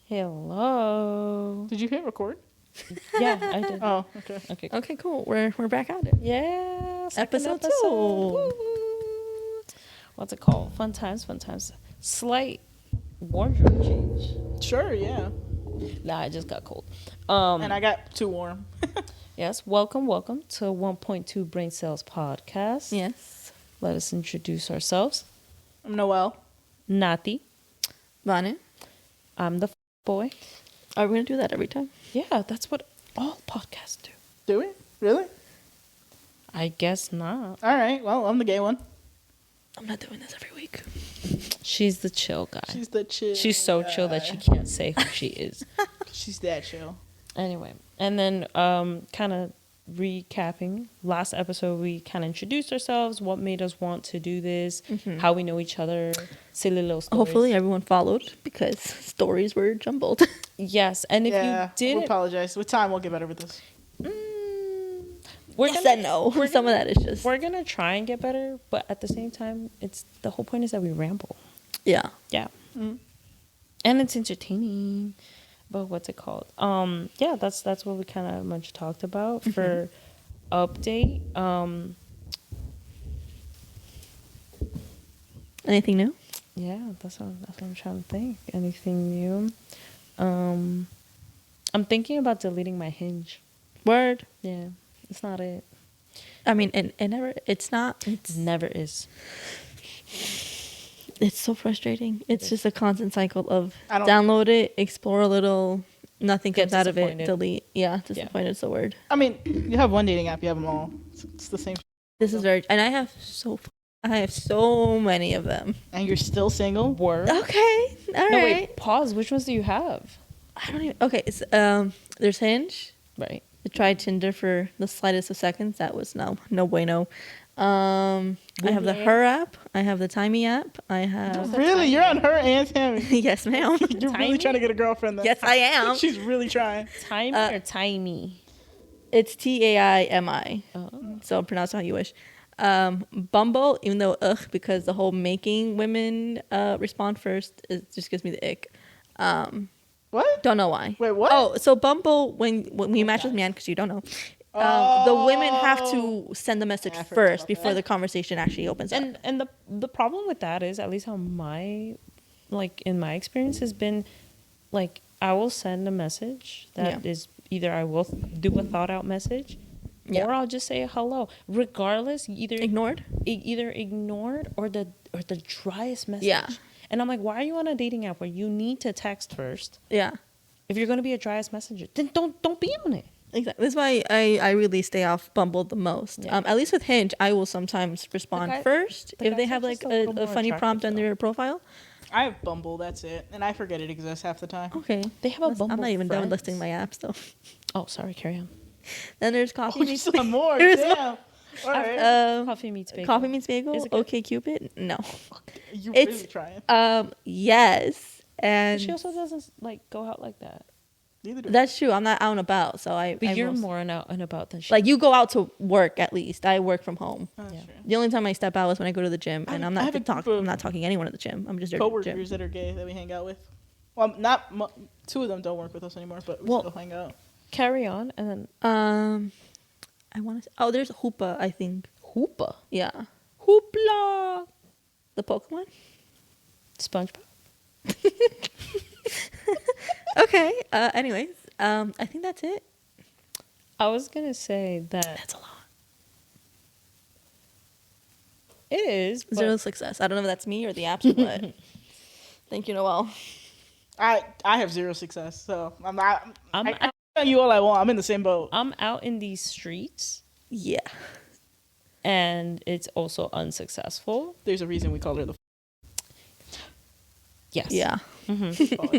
Hello. Did you hit record? Yeah, I did. Oh, okay. Okay, Cool. We're back at it. Yeah. Episode 2. Woo. What's it called? Fun times. Slight wardrobe change. Sure, yeah. Nah, I just got cold. And I got too warm. Yes, welcome to 1.2 Brain Cells Podcast. Yes. Let us introduce ourselves. I'm Noel. Nati. Vane. I'm the boy. Are we going to do that every time? Yeah, that's what all podcasts do. Do we? Really? I guess not. All right. Well, I'm the gay one. I'm not doing this every week. She's the chill guy. She's the chill. She's so chill that she can't say who she is. She's that chill. Anyway, and then kind of recapping last episode, we kind of introduced ourselves, what made us want to do this, how we know each other, silly little stories. Hopefully everyone followed because stories were jumbled. Yes, and if you didn't, we apologize. With time, we'll get better with this. Some of that is just. We're gonna try and get better, but at the same time, it's the whole point is that we ramble. Yeah. And it's entertaining. But what's it called? Yeah, that's what we kind of much talked about for update. Anything new? Yeah, that's what I'm trying to think. Anything new? I'm thinking about deleting my Hinge. Word. Yeah, it's not it. I mean, it never. It's not. It never is. It's so frustrating. It's just a constant cycle of download it, explore a little, nothing comes out of it, delete. Yeah, disappointed is the word. I mean, you have one dating app, you have them all. It's the same. This is very, and I have so many of them. And you're still single? Word. Okay, all right. No, wait, pause. Which ones do you have? I don't even. Okay, it's there's Hinge. Right. I tried Tinder for the slightest of seconds. That was no bueno. I have the Her app. I have the Timey app. I have. Really? You're on Her and Tammy? Yes, ma'am. You're really trying to get a girlfriend then. Yes, I am. She's really trying. Timey or Timey? It's Taimi. Oh. So pronounce it how you wish. Bumble, even though because the whole making women respond first, it just gives me the ick. What? Don't know why. Wait, what? Oh, so Bumble, when you match with man, because you don't know, the women have to send the message first before the conversation actually opens up. And the problem with that is, at least how in my experience has been, like, I will send a message that is either I will do a thought out message or I'll just say hello, regardless, either ignored or the driest message. Yeah. And I'm like, why are you on a dating app where you need to text first? Yeah. If you're going to be a driest messenger, then don't be on it. Exactly. That's why I really stay off Bumble the most. Yeah. At least with Hinge, I will sometimes respond first if they have like a funny prompt on their profile. I have Bumble, that's it. And I forget it exists half the time. Okay. They have a Bumble. I'm not even done listing my apps though. Oh, sorry, carry on. Then there's Coffee Meets Bagel. More, damn. All right. Coffee Meets Bagel. Coffee Meets Bagel. Okay, Cupid. No. You're really trying. Yes. And she also doesn't like go out like that. Neither do That's true. I'm not out and about, so But you're more out and about than she. Like you go out to work at least. I work from home. True. The only time I step out is when I go to the gym, and I'm not talking to anyone at the gym. I'm just there. Coworkers that are gay that we hang out with. Well, two of them don't work with us anymore, but we still hang out. Carry on, and then I want to. Oh, there's Hoopa. I think Hoopa. Yeah, Hoopla, the Pokemon. SpongeBob. Okay. Anyways, I think that's it. I was gonna say that's a lot. It is Zero success. I don't know if that's me or the apps or what. Thank you, Noel. I have zero success, so I'm not. I tell you all I want. I'm in the same boat. I'm out in these streets. Yeah. And it's also unsuccessful. There's a reason we call her the. Yes. Yeah. Mm-hmm.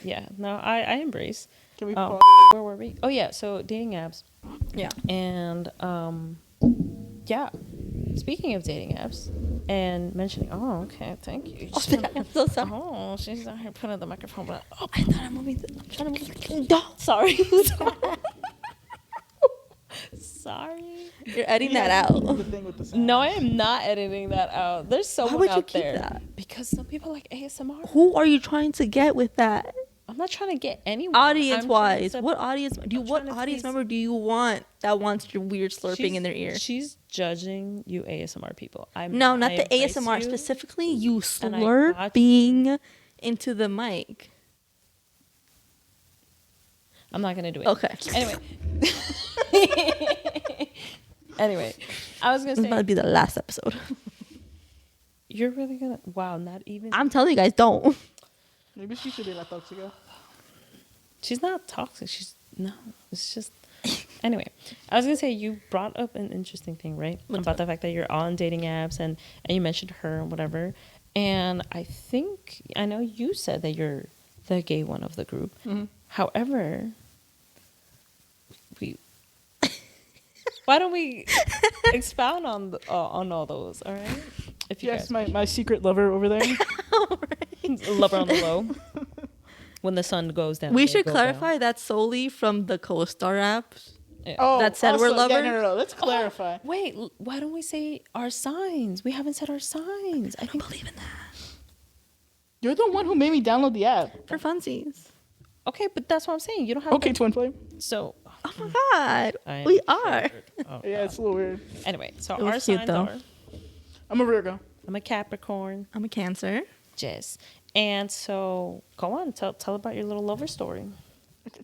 Yeah. No, I embrace. Can we? Where were we? Oh yeah. So dating apps. Yeah. And yeah. Speaking of dating apps and mentioning, oh, okay, thank you. I'm so sorry. Oh, she's out here putting the microphone back. Oh, I thought I'm moving. I'm trying to move. Sorry. Sorry. You're editing that out. No, I am not editing that out. There's someone out there. That? Because some people like ASMR. Who are you trying to get with that? I'm not trying to get anyone. Audience wise, what audience member do you want that wants your weird slurping in their ear? She's judging you ASMR people. No, not the ASMR specifically. You slurping into the mic. I'm not gonna do it. Okay. Anyway, I was gonna say this might be the last episode. You're really gonna? Wow, not even. I'm telling you guys, don't. Maybe she should be la tóxica. She's not toxic. It's just. Anyway, I was gonna say you brought up an interesting thing, right? About the fact that you're on dating apps and you mentioned her and whatever. And I know you said that you're the gay one of the group. Mm-hmm. However, why don't we expound on all those? All right. If you yes, my secret lover over there. Lover on the low. When the sun goes down. We should clarify that's solely from the co-star apps. Yeah. Oh, that said we're lovers. Yeah, no. Let's clarify. Wait, why don't we say our signs? We haven't said our signs. I don't believe in that. You're the one who made me download the app for funsies. Okay, but that's what I'm saying. You don't have. Okay, twin flame. So. Oh my God, we are. Oh, yeah, it's a little weird. Anyway, so our signs are. I'm a Virgo. I'm a Capricorn. I'm a Cancer. Yes. And so, go on. Tell about your little lover story.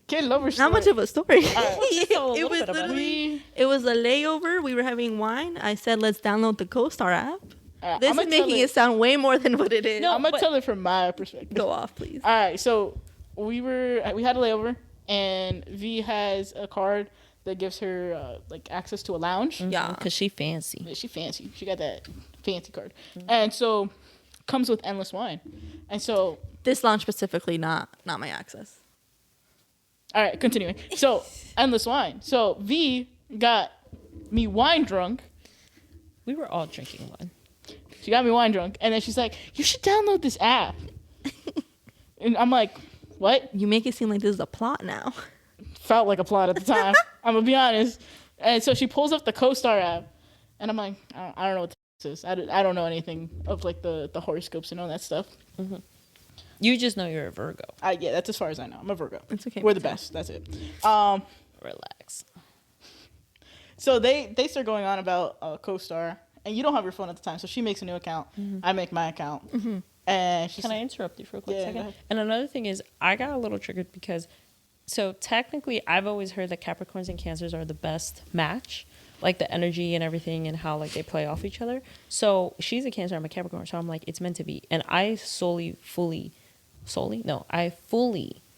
Okay, lover story. Not much of a story. It was literally. It was a layover. We were having wine. I said, let's download the co-star app. This is making it sound way more than what it is. No, I'm gonna tell it from my perspective. Go off, please. All right, so we had a layover, and V has a card that gives her like access to a lounge. Yeah, because she fancy. Yeah, she fancy. She got that fancy card, and so comes with endless wine, and so this lounge specifically, not my access. All right, continuing. So endless wine. So V got me wine drunk. We were all drinking wine. She got me wine drunk, and then she's like, "You should download this app." And I'm like, "What?" You make it seem like this is a plot now. Felt like a plot at the time. I'm gonna be honest. And so she pulls up the co-star app, and I'm like, I don't know what this is. I don't know anything of like the horoscopes and all that stuff. Mm-hmm. You just know you're a Virgo. Yeah, that's as far as I know. I'm a Virgo. It's okay. We're the best. That's it. Relax. So they start going on about co-star, and you don't have your phone at the time, so she makes a new account. Mm-hmm. I make my account. Mm-hmm. And Can I interrupt you for a quick second? And another thing is, I got a little triggered because, so technically, I've always heard that Capricorns and Cancers are the best match, like the energy and everything, and how like they play off each other. So she's a Cancer, I'm a Capricorn, so I'm like, it's meant to be. And I fully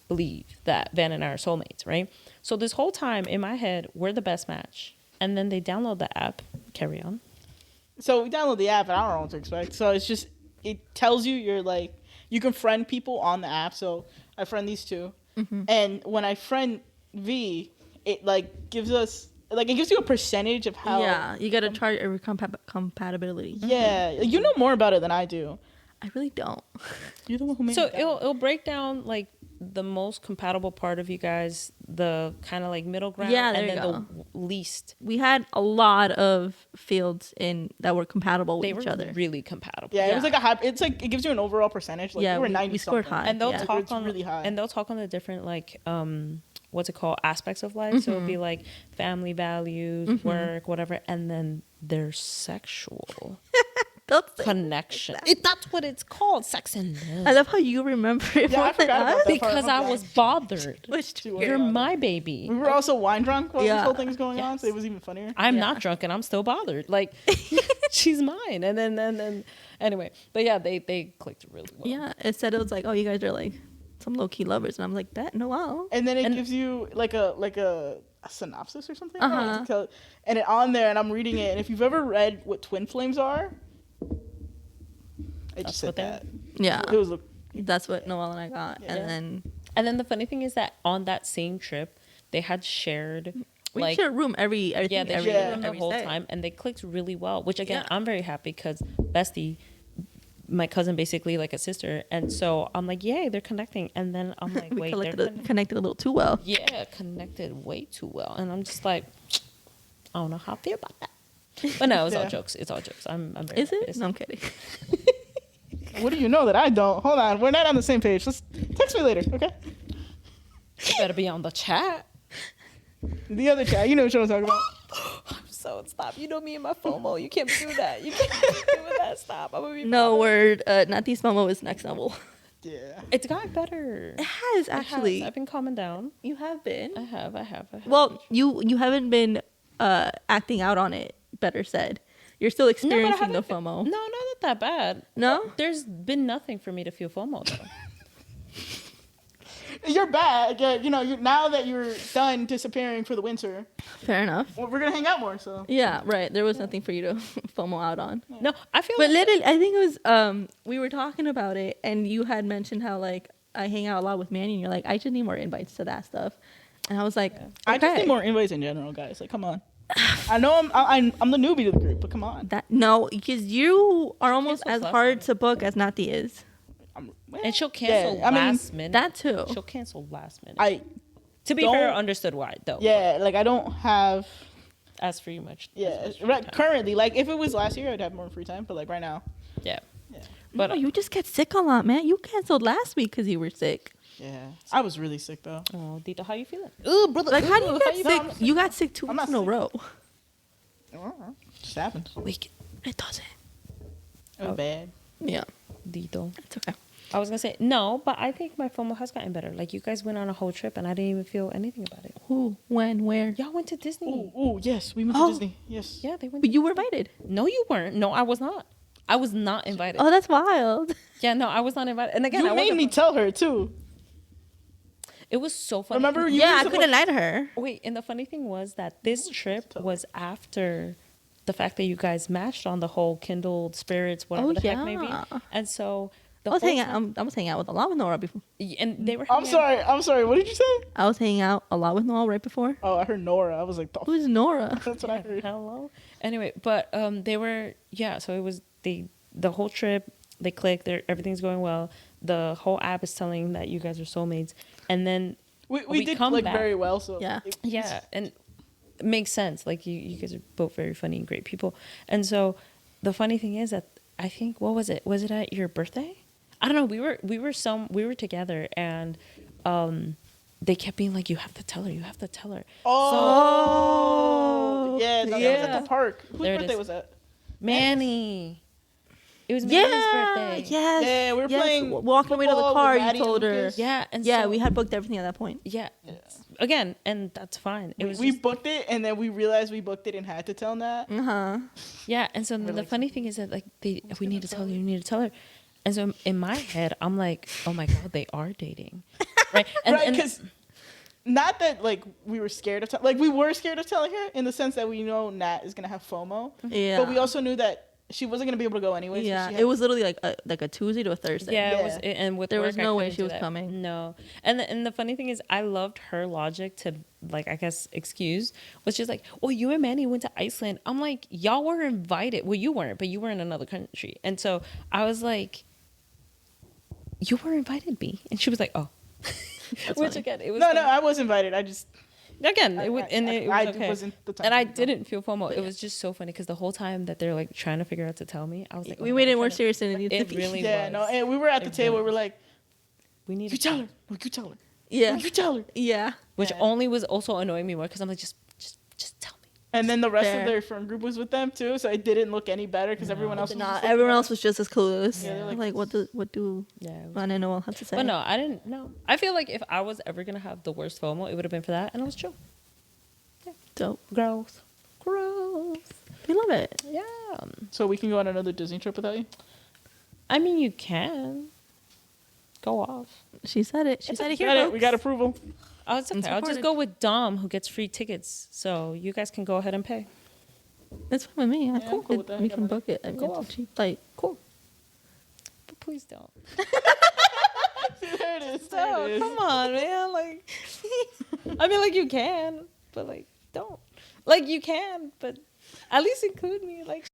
believe that Van and I are soulmates, right? So this whole time in my head, we're the best match. And then they download the app. Carry on. So we download the app, and I don't know what to expect. So it's just, it tells you you're like, you can friend people on the app. So I friend these two. Mm-hmm. And when I friend V, it like gives us, like it gives you a percentage of how. Yeah, you got to chart every compatibility. Yeah, you know more about it than I do. I really don't. You're the one who made it. So it'll break down like the most compatible part of you guys, the kind of like middle ground, and then the least. We had a lot of fields that were compatible with each other. They were really compatible. Yeah, it was like a high. It's like it gives you an overall percentage. Like we were 90. We scored high, and they'll talk on really high. And they'll talk on the different like what's it called, aspects of life. Mm-hmm. So it'll be like family values, mm-hmm. work, whatever, and then their sexual. Connection. That's what it's called, sex and love. I love how you remember it more than us. Because I was bothered. You're my baby. We were also wine drunk while this whole thing was going on, so it was even funnier. I'm not drunk and I'm still bothered. Like, she's mine. And then anyway. But yeah, they clicked really well. Yeah, it said it was like, oh, you guys are like some low-key lovers. And I'm like, that, no, wow. And then it gives you like a synopsis or something. Uh-huh. And it on there, and I'm reading it. And if you've ever read what twin flames are, I just said that. Yeah. That's what Noelle and I got. Yeah. And then the funny thing is that on that same trip, they had shared. We shared a room every the whole time, and they clicked really well. Which again, I'm very happy because Bestie, my cousin, basically like a sister, and so I'm like, yay, they're connecting. And then I'm like, wait, they're connected a little too well. Yeah, connected way too well, and I'm just like, I don't know how I feel about that. But no, it's all jokes. It's all jokes. I'm very Is it? No, I'm kidding. What do you know that I don't? Hold on, we're not on the same page. Let's text me later, okay? better be on the chat. The other chat, you know what I'm talking about. So stop. You know me and my FOMO. You can't do that. You can't be doing that. Stop. I'm gonna be No bothered. word. Natty's FOMO is next level. Yeah. It's gotten better. It has actually. I've been calming down. You have been. I have. Well, you haven't been acting out on it. Better said. You're still experiencing the FOMO. No, not that bad. No? There's been nothing for me to feel FOMO though. You're back. You know, now that you're done disappearing for the winter. Fair enough. Well, we're gonna hang out more. So. Yeah, right. There was nothing for you to FOMO out on. No, I feel. But literally, I think it was we were talking about it, and you had mentioned how like I hang out a lot with Manny, and you're like, I just need more invites to that stuff, and I was like, okay. I just need more invites in general, guys. Like, come on. I know I'm the newbie to the group, but come on. No, because you are almost Cancels as last hard minute. to book as Nati is. And she'll cancel last minute. That too. She'll cancel last minute. To be don't- fair, understood why though. Yeah, like I don't have. As for you much. Yeah, right. Currently, like if it was last year, I'd have more free time. But like right now. Yeah. Yeah. But No, you just get sick a lot, man. You canceled last week because you were sick. Yeah. I was really sick though. oh, Dito, how you feeling? Ooh, brother. Like, how do you ooh, get you sick? feeling? You got sick 2 I'm weeks not in a sick. row. Just happened. It doesn't. It was bad. Yeah, Dito. it's okay. I was gonna say no, but I think my FOMO has gotten better. Like you guys went on a whole trip and I didn't even feel anything about it. Who, when, where? Y'all went to Disney. Ooh, yes, we went to Oh. Disney. Yes. Yeah, they went. But you were invited. No, you weren't. No, I was not. I was not invited. Oh, that's wild. Yeah, no, I was not invited. And again, You I made wasn't- me tell her too. It was so funny. Remember you? Yeah, were I supposed- couldn't lie to her. Wait, and the funny thing was that this trip was after the fact that you guys matched on the whole kindled spirits, whatever Oh, the heck may be. yeah. And so the I was whole hanging. time- I was hanging out with a lot with Nora before. and they were. I'm sorry. What did you say? I was hanging out a lot with Noel right before. Oh, I heard Nora. I was like, Who's Nora? that's what I heard. Hello. Anyway, but they were So it was the whole trip. They clicked. Everything's going well. The whole app is telling that you guys are soulmates, and then We did come like back. very well. So Yeah. Yeah, and it makes sense. Like you guys are both very funny and great people. And so the funny thing is that I think what was it? Was it at your birthday? I don't know. We were together and they kept being like, you have to tell her. You have to tell her. Oh, yeah, that was yeah. at the park. Whose There it birthday is. was that? Manny. It was Manny's birthday. Yes. Yeah, we were playing walking away to the football car. with You Maddie and told her. Lucas. Yeah, and Yeah, so, we had booked everything at that point. yeah. Again, and that's fine. It was We just- booked it, and then we realized we booked it and had to tell Nat. Uh huh. yeah, and so the like, funny thing is that like we need to tell her, you need to tell her. And so in my head, I'm like, oh my god, they are dating, right? Right, because not that like we were scared of like we were scared of telling her in the sense that we know Nat is gonna have FOMO, Yeah. but we also knew that she wasn't gonna be able to go anyway. Yeah, it was literally like a Tuesday to a Thursday. Yeah, Yeah. it was, and with There work, was I no way couldn't she do was that. coming. No, and the funny thing is, I loved her logic to like I guess excuse was just like, well, you and Manny went to Iceland. I'm like, y'all were invited. Well, you weren't, but you were in another country, and so I was like, you were invited, B, and she was like, oh, which funny. again, it was no, funny. I was invited. I just Again, it was, and it was I okay. wasn't the time And I to go. didn't feel FOMO. It was just so funny because the whole time that they're like trying to figure out to tell me, I was like, We oh, made I'm it more trying to- serious than it needed to It be. really Yeah, was. no, and we were at the It table. really We're like, We need you to tell her. Would you tell her? Yeah. Would you tell her? Yeah. which Yeah. only was also annoying me more because I'm like, just tell me. And then the rest Fair. of their friend group was with them too, so it didn't look any better because everyone else was Nah, just everyone looking else was just as clueless. Yeah, they're like, like, what do Yeah. it was- Ron and Noel have to say? But no, I didn't. No, I feel like if I was ever gonna have the worst FOMO, it would have been for that, and it was chill. Dope. Growth. We love it. Yeah. So we can go on another Disney trip without you. I mean, you can go off. She said it. She said it here. Got it. folks. We got approval. Oh, it's okay. It's I'll just recorded. go with Dom, who gets free tickets. So you guys can go ahead and pay. That's fine with me. Yeah, Yeah, I'm cool with that. We I got can money. book it. I mean, Go it's off. cheap. Like, Cool. But please don't. There it is. There Oh, it is. come on, man. Like, I mean, like you can, but like, don't. Like you can, but at least include me. Like,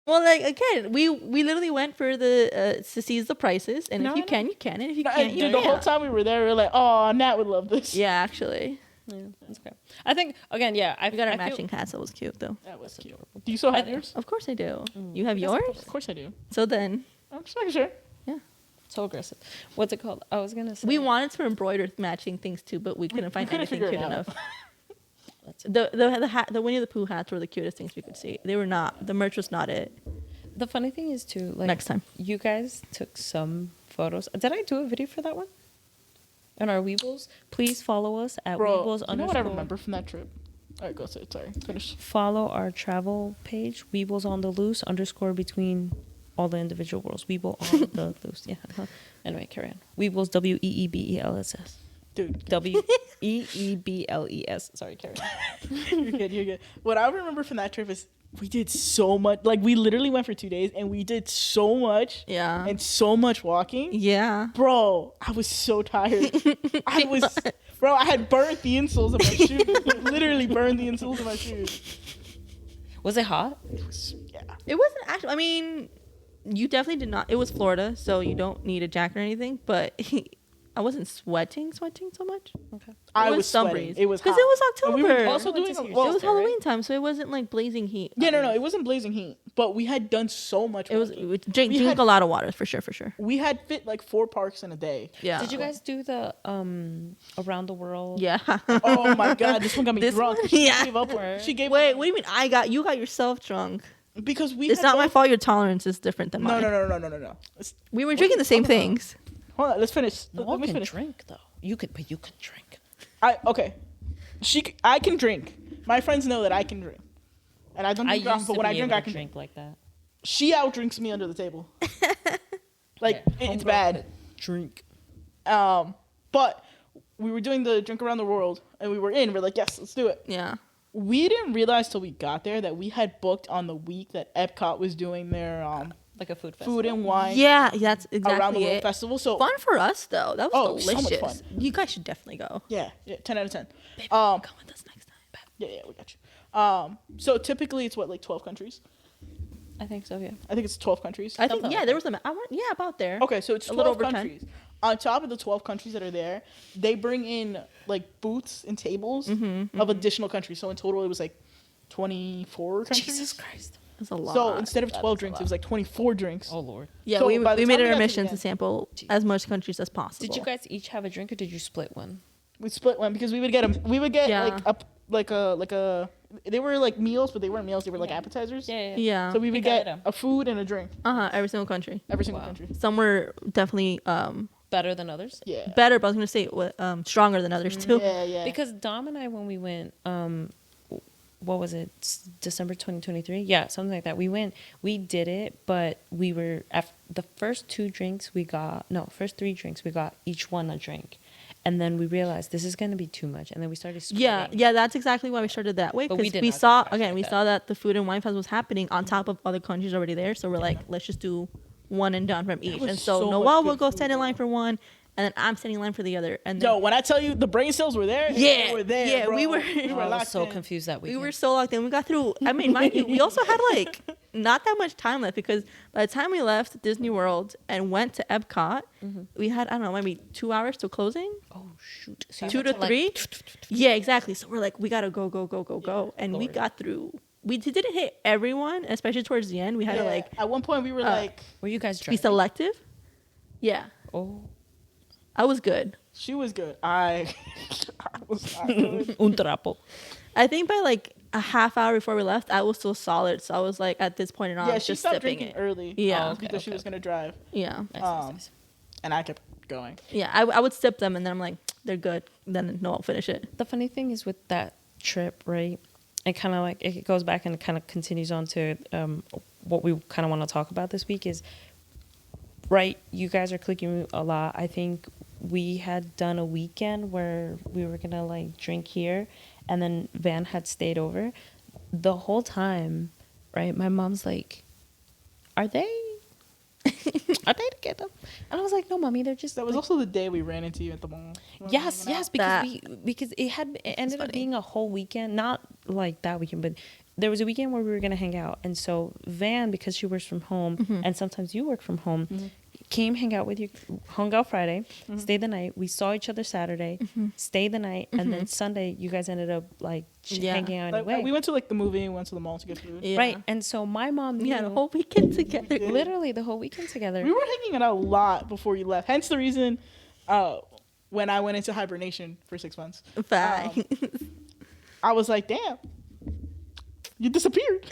well, like again, we literally went for the to seize the prices, and No, if you I can, you can, and if you No, can't, and you the whole can't. time we were there, we were like, "Oh, Nat would love this." Yeah, actually, yeah, that's okay. I think again, yeah, we got our I feel- matching hats. That was cute, though. That was cute. Do you still have I- yours? Of course I do. You have yours, Of course I do. so then I'm just making sure. So aggressive. What's it called? I was gonna say We wanted to embroider matching things too, but we couldn't find anything cute enough. The Winnie the Pooh hats were the cutest things we could see. They were not. The merch was not it. The funny thing is too, like Next time. you guys took some photos. Did I do a video for that one? On our Weebles, please follow us at Weebles. You know what I remember from that trip? All right, go say it. Sorry, finish. Follow our travel page, Weebles on the loose _ between all the individual worlds. Weeble on the loose. Yeah. Anyway, carry on. Weebles WEEBELSS. Dude. WEEBLES. Sorry, carry on. You're good. You're good. What I remember from that trip is we did so much. Like, we literally went for 2 days and we did so much. Yeah. And so much walking. Yeah. Bro, I was so tired. I had burnt the insoles of my shoes. Literally burned the insoles of my shoes. Was it hot? Yeah. It wasn't actually. I mean, you definitely did not. It was Florida, so you don't need a jacket or anything. But I wasn't sweating so much. Okay. I was some sweating. breeze. It was because hot. it was And October. we were also doing. It was Halloween time, so it wasn't like blazing heat. Yeah, no, it wasn't blazing heat, but we had done so much. It was walking. drink a lot of water for sure. We had fit like 4 parks in a day. Yeah. Did you guys do the around the world? Yeah. Oh my god, this one got me drunk. She yeah. gave up. She gave Wait, up. what do you mean? You got yourself drunk. Because we. It's not my fault. Your tolerance is different than mine. No. We were drinking the same things. Hold on, let's finish. No Let one me can finish. drink though. You can drink. Okay. I can drink. My friends know that I can drink, and I don't drink drunk. But when I drink, I can drink like that. She outdrinks me under the table. Like it's bad. Drink. But we were doing the drink around the world, and we're like, yes, let's do it. Yeah. We didn't realize till we got there that we had booked on the week that Epcot was doing their Like a food festival. food and wine. Yeah, that's exactly around the world it. festival. So Fun for us though. That was so much delicious. fun. You guys should definitely go. yeah, 10 out of 10. Baby, come with us next time. Yeah, we got you. So typically it's like 12 countries. I think so. Yeah. I think it's 12 countries. I think there was about there. Okay, so it's A little 12 over 10. countries. On top of the 12 countries that are there, they bring in like booths and tables of additional countries. So in total, it was like 24 countries. Jesus Christ. That's a lot. So instead of 12 drinks, it was like 24 drinks. Oh Lord. yeah, so we by the made time it we our got to mission the to end- sample as much countries as possible. Did you guys each have a drink or did you split one? We split one because we would get Yeah. like a they were like meals, but they weren't meals. They were like appetizers. Yeah. Yeah. So we would Pick an get item. a food and a drink Every single country. every single Wow. country. Some were definitely Better than others. Yeah. better, but I was gonna say stronger than others too. Yeah. Because Dom and I, when we went, what was it? December 2023? Yeah, something like that. We did it, but we were the first 3 drinks we got each one a drink. And then we realized this is going to be too much. And then we started splitting. Yeah, that's exactly why we started that way. But we Because did we not saw do that. we saw that the food and wine festival was happening on top of other countries already there. So we're like, let's just do one and done from each. was And so so Noel much will good go food, stand in line bro. for one, and then I'm standing in line for the other. And then Yo, when I tell you the brain cells were there, they were there. Yeah, bro. we were- I was locked so in. confused that we weekend. were so locked in. We got through. I mean, mind you, we also had like not that much time left because by the time we left Disney World and went to Epcot, we had I don't know maybe 2 hours till closing. Oh, shoot. So you 2 had to like- 3. Yeah, exactly. So we're like, we gotta go, and we Lord. got through. We didn't hit everyone, especially towards the end. We had to like at one point we were like, Were you guys be driving? selective. Yeah, Oh. I was good. she was good. I was not good. Un trapo. I think by like a half hour before we left, I was still solid. So I was like, at this point, Yeah, she just stopped sipping drinking it. early. Yeah. Oh, okay, because she was gonna drive, Yeah, Nice. and I kept going. yeah. I would sip them, and then I'm like, they're good. Then no, I'll finish it. The funny thing is with that trip, right? It kind of like it goes back and kind of continues on to what we kind of want to talk about this week is, right? You guys are clicking a lot. I think we had done a weekend where we were gonna like drink here, and then Van had stayed over. The whole time, right? My mom's like, "Are they together?" And I was like, "No, mommy, they're just." That was like, also the day we ran into you at the mall. Yes, because That- because it ended up funny. being a whole weekend, not like that weekend, but there was a weekend where we were gonna hang out, and so Van, because she works from home, and sometimes you work from home, came, hang out with you, hung out Friday, stayed the night. We saw each other Saturday, stayed the night, and then Sunday you guys ended up like hanging out Like, anyway. we went to like the movie, we went to the mall to get food. Yeah. Right, and so my mom We had a knew- whole weekend together. literally the whole weekend together. We were hanging out a lot before you left. Hence the reason when I went into hibernation for 6 months. Bye. I was like, damn, you disappeared.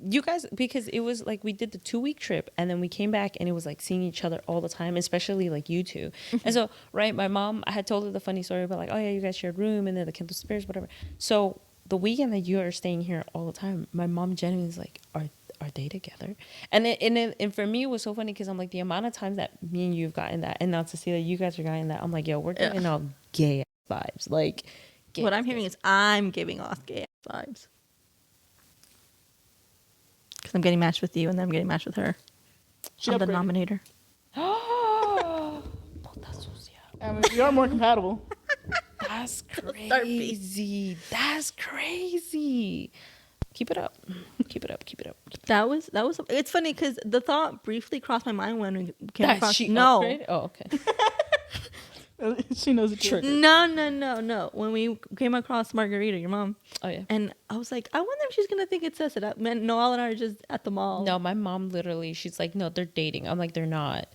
You guys, because it was like we did the 2-week trip and then we came back and it was like seeing each other all the time, especially like you two. And so, right, my mom, I had told her the funny story about like, oh yeah, you guys shared room and then the Kindle Spirits, whatever. So the weekend that you are staying here all the time, my mom genuinely is like, are they together? And for me, it was so funny because I'm like, the amount of times that me and you've gotten that, and now to see that you guys are getting that, I'm like, yo, we're giving out gay vibes. Like, gay What I'm hearing is I'm giving off gay vibes. Because I'm getting matched with you and then I'm getting matched with her. She I'm the upgraded. nominator. And we are more compatible. That's crazy. That's crazy. Keep it up. Keep it up. Keep it up. That was. It's funny because the thought briefly crossed my mind when we came That across. she No, upgraded? Oh, okay. She knows the truth. no. When we came across Margarita, your mom, Oh, yeah. and I was like, I wonder if she's gonna think it says it up. Man, Noelle and I are just at the mall. No, my mom literally, she's like, no, they're dating. I'm like, they're not.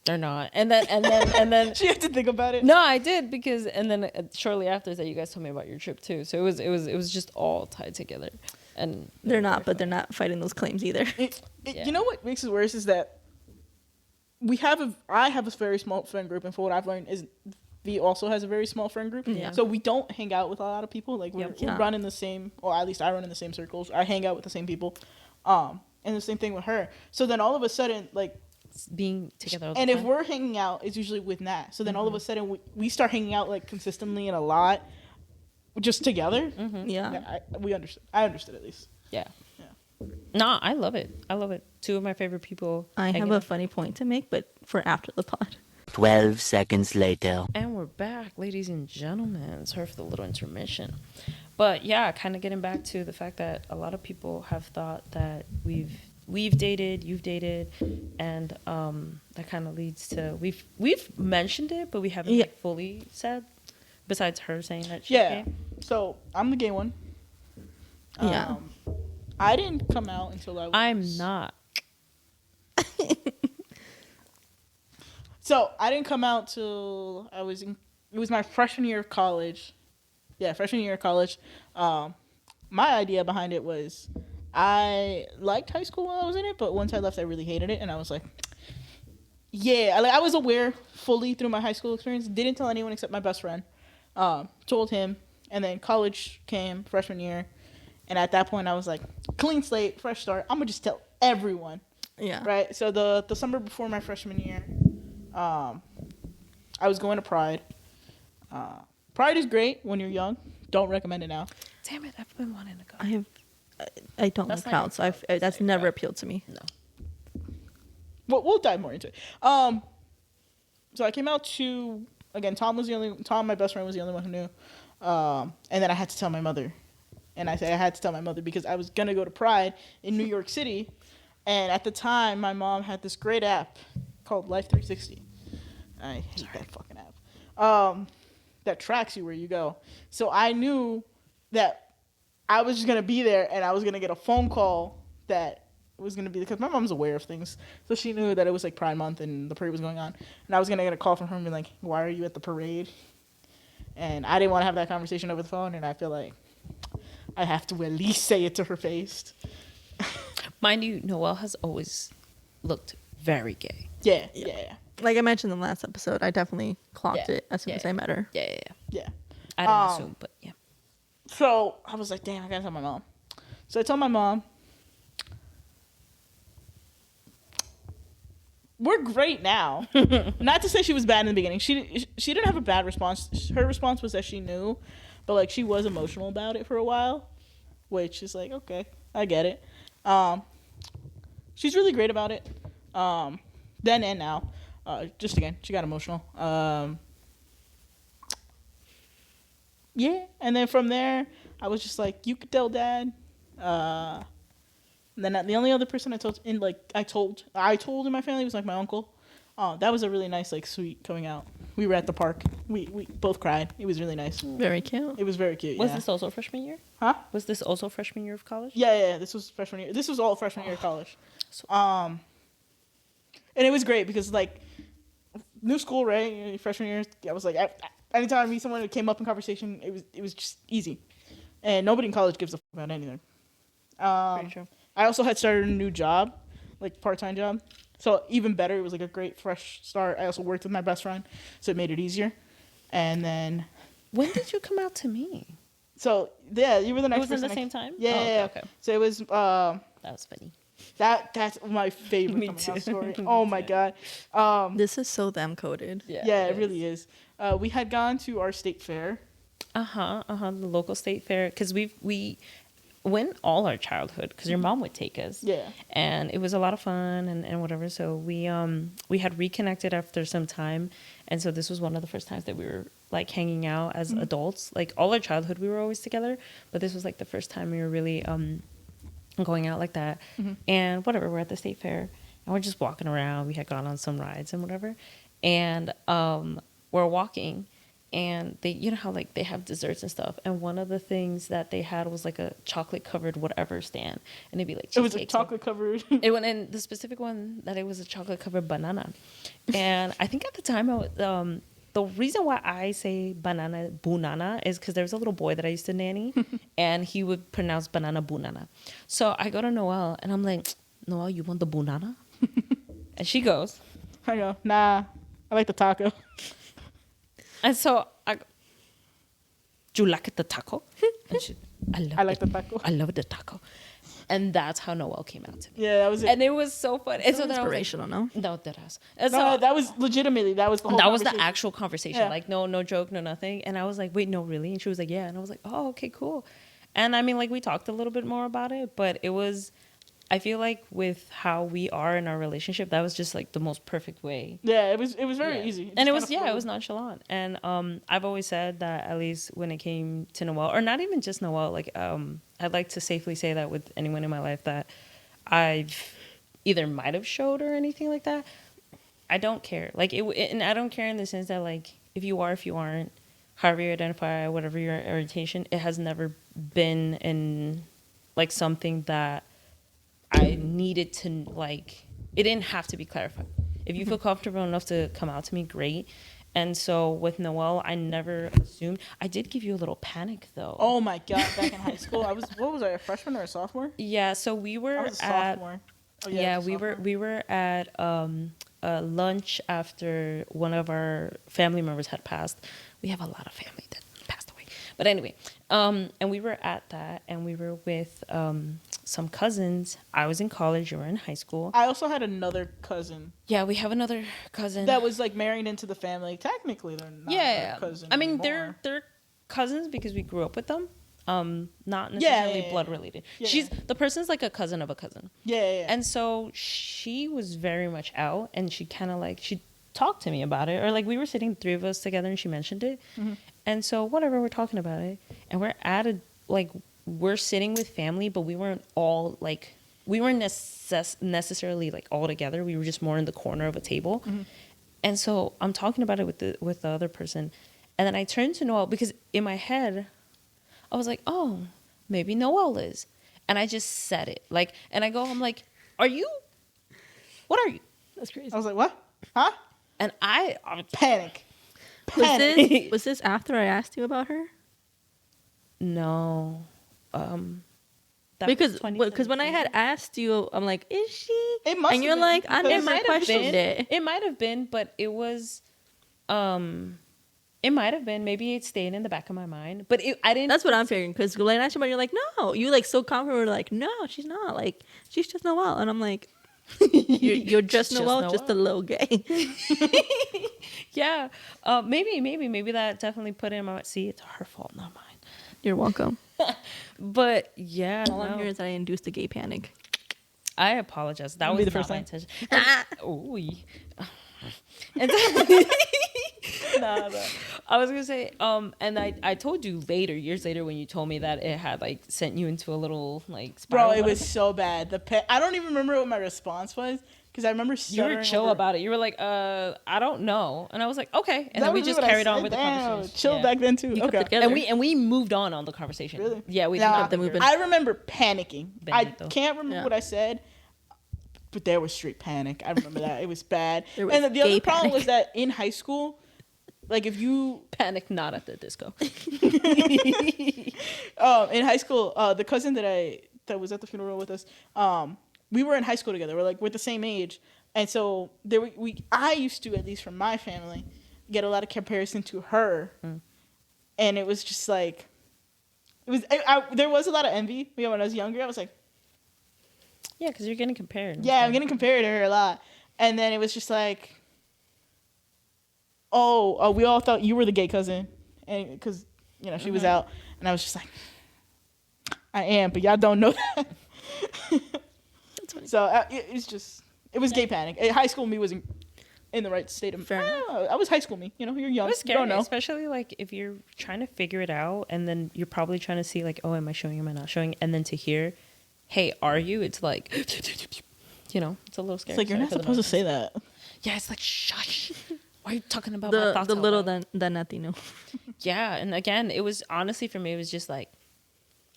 They're not. And then She had to think about it. no, I did because and then shortly after that, you guys told me about your trip too. So it was just all tied together. And they're not. But they're not fighting those claims either. Yeah. You know what makes it worse is that I have a very small friend group, and for what I've learned is V also has a very small friend group. Yeah. So we don't hang out with a lot of people. Like we Yeah. run in the same, or at least I run in the same circles. I hang out with the same people. And the same thing with her. So then all of a sudden, like, being together all the and time. if we're hanging out, it's usually with Nat. So then all of a sudden we start hanging out like consistently and a lot, just together. Yeah. We understood. I understood at least. Yeah. Yeah. No, I love it. I love it. Two of my favorite people. I have hanging a out. funny point to make, but for after the pod. 12 seconds later. And we're back, ladies and gentlemen. Sorry for the little intermission. But yeah, kind of getting back to the fact that a lot of people have thought that we've dated, you've dated, and that kind of leads to we've mentioned it, but we haven't like fully said. Besides her saying that she's Yeah. gay. So I'm the gay one. Yeah. I didn't come out until I was. I'm not. So I didn't come out till I was in. It was my freshman year of college. Yeah, freshman year of college. My idea behind it was I liked high school while I was in it, but once I left, I really hated it, and I was like, yeah, I was aware fully through my high school experience. Didn't tell anyone except my best friend. Told him, and then college came freshman year, and at that point, I was like, clean slate, fresh start. I'm gonna just tell everyone. Yeah. Right. So the summer before my freshman year, I was going to Pride. Pride is great when you're young. Don't recommend it now. Damn it! I've been wanting to go. I don't That's like not crowds, so that's never appealed to me. No. We'll dive more into it. So I came out to, again, Tom, my best friend, was the only one who knew. And then I had to tell my mother. And I say I had to tell my mother because I was going to go to Pride in New York City. And at the time, my mom had this great app called Life 360. I hate that fucking app. That tracks you where you go. So I knew that I was just going to be there and I was going to get a phone call that was going to be, because my mom's aware of things. So she knew that it was like Pride Month and the parade was going on. And I was going to get a call from her and be like, why are you at the parade? And I didn't want to have that conversation over the phone. And I feel like I have to at least say it to her face. Mind you, Noelle has always looked very gay. Yeah. Like I mentioned in the last episode, I definitely clocked Yeah. it as soon Yeah. as I met her. Yeah. I didn't assume, but yeah. So I was like, damn, I gotta tell my mom. So I told my mom, we're great now. Not to say she was bad in the beginning. She didn't have a bad response. Her response was that she knew, but like she was emotional about it for a while, which is like, okay, I get it. She's really great about it. Then and now. Just again, she got emotional. Yeah, and then from there, I was just like, you could tell Dad. And then the only other person I told in my family was like my uncle. That was a really nice, like, sweet coming out. We were at the park. We both cried. It was really nice. Very cute. It was very cute. Was yeah. this also freshman year? Huh? Was this also freshman year of college? Yeah. This was freshman year. This was all freshman year of college. And it was great because, like, new school, right? Freshman year, I was like, anytime I meet someone who came up in conversation, it was just easy. And nobody in college gives a fuck about anything. Pretty true. I also had started a new job, like part-time job. So even better, it was like a great fresh start. I also worked with my best friend, so it made it easier. And then, When did you come out to me? so yeah, you were the next. It was in the person same time? Yeah, Oh, yeah. okay. So it was That was funny. that's my favorite Me coming too. out story. Me Oh my god. This is so them coded. Yeah, it really is. We had gone to our state fair. The local state fair, because we went all our childhood, because your mom would take us. Yeah. And it was a lot of fun and whatever. So we had reconnected after some time, and so this was one of the first times that we were like hanging out as adults. Like all our childhood, we were always together, but this was like the first time we were really going out like that. And whatever, we're at the state fair, and we're just walking around. We had gone on some rides and whatever, and we're walking. And they, you know how like they have desserts and stuff, and one of the things that they had was like a chocolate covered whatever stand, and it'd be like It was a cheesecakes. chocolate covered. It went in the specific one that it was a chocolate covered banana, and I think at the time the reason why I say bunana is because there was a little boy that I used to nanny, and he would pronounce banana bunana. So I go to Noelle and I'm like, Noelle, you want the bunana? And she goes, I go, nah, I like the taco. and so I go, do you like the taco? And she, I like the taco. I love the taco. And that's how Noelle came out to me. Yeah, that was it. And it was so fun. And so then I was like, Inspirational, no? no, that ass. And No, so that was legitimately, that was the whole that was the conversation. actual conversation. Yeah. Like, no joke, no nothing. And I was like, wait, no, really? And she was like, yeah. And I was like, oh, okay, cool. And I mean, like, we talked a little bit more about it, but it was, I feel like with how we are in our relationship, that was just like the most perfect way. Yeah, it was very Yeah. easy. And it was, just kinda it was flowed. nonchalant. And I've always said that, at least when it came to Noelle, or not even just Noelle, like I'd like to safely say that with anyone in my life that I've either might have showed or anything like that, I don't care. Like and I don't care in the sense that, like, if you are, if you aren't, however you identify, whatever your orientation, it has never been in like something that I needed to, like, it didn't have to be clarified. If you feel comfortable enough to come out to me, great. And so with Noelle, I never assumed. I did give you a little panic though. Oh my god! Back in high school, I was. What was I? A freshman or a sophomore? Yeah, so we were I was a at sophomore. Oh, yeah, I was a sophomore. we were at lunch after one of our family members had passed. We have a lot of family that passed away. But anyway, and we were at that, and we were with some cousins. I was in college, you were in high school. I also had another cousin Yeah, we have another cousin. that was like married into the family. Technically, they're not yeah, a cousin. I mean, anymore. they're cousins because we grew up with them. Not necessarily yeah. blood related. Yeah. The person's like a cousin of a cousin. Yeah. And so she was very much out, and she kind of like, she talked to me about it, or like we were sitting, three of us together, and she mentioned it. And so whatever, we're talking about it, and we're at a, like, we're sitting with family, but we weren't all like, we weren't necessarily like all together. We were just more in the corner of a table. And so I'm talking about it with the other person, and then I turned to Noelle because in my head I was like, oh, maybe Noelle is. And I just said it. Like, and I go, I'm like, are you? What are you? That's crazy. I was like, what? Huh? And I Panic. Was this after I asked you about her? no. That Because was when I had asked you, I'm like, is she? It must and have you're been, like, I because- never questioned it. It might have been, but it was, it might have been. Maybe it stayed in the back of my mind, but I didn't. That's what I'm figuring. Because when I asked you about it, you're like, no. You like so confident. Like, no, she's not. Like, she's just Noelle. And I'm like, you're just Just Noelle, just a little gay. Yeah. Maybe that definitely put in my. See, it's her fault, not mine. You're welcome. But yeah, All I'm no. Ah, hearing is that I induced a gay panic. I apologize. That It'll was be the not first my time. intention. Ooh. And I was gonna say, and I told you later, years later, when you told me that it had like sent you into a little like spiral. Bro, it was so bad. I don't even remember what my response was because I remember you were chill about it. You were like, I don't know, and I was like, okay, and then we just carried on with the conversation. Chill back then too. You kept it Okay. together. And we moved on the conversation. Really? Yeah, we Nah, kept it moving. I remember panicking. I Benito. can't remember Yeah. what I said, but there was street panic. I remember that. It was bad. There was And the other gay problem panic. was that in high school, like if you panic not at the disco. in high school, the cousin that was at the funeral with us, we were in high school together. We're the same age, and so I used to, at least from my family, get a lot of comparison to her, and it was just like, there was a lot of envy. When I was younger, I was like, Yeah, because you're getting compared. yeah, I'm getting compared to her a lot, and then it was just like, oh, we all thought you were the gay cousin, and because she was out, and I was just like, I am, but y'all don't know that. That's funny. So it was gay panic. High school me was in the right state of. Fair enough. I was high school me. You're young. It was You scary, don't know. especially like if you're trying to figure it out, and then you're probably trying to see like, oh, am I showing? Am I not showing? And then to hear, hey, are you? It's like, it's a little scary. It's like you're not supposed to say that. Yeah, it's like shush. Why are you talking about my thoughts The out little loud? than Latino. Yeah, and again, it was honestly for me, it was just like,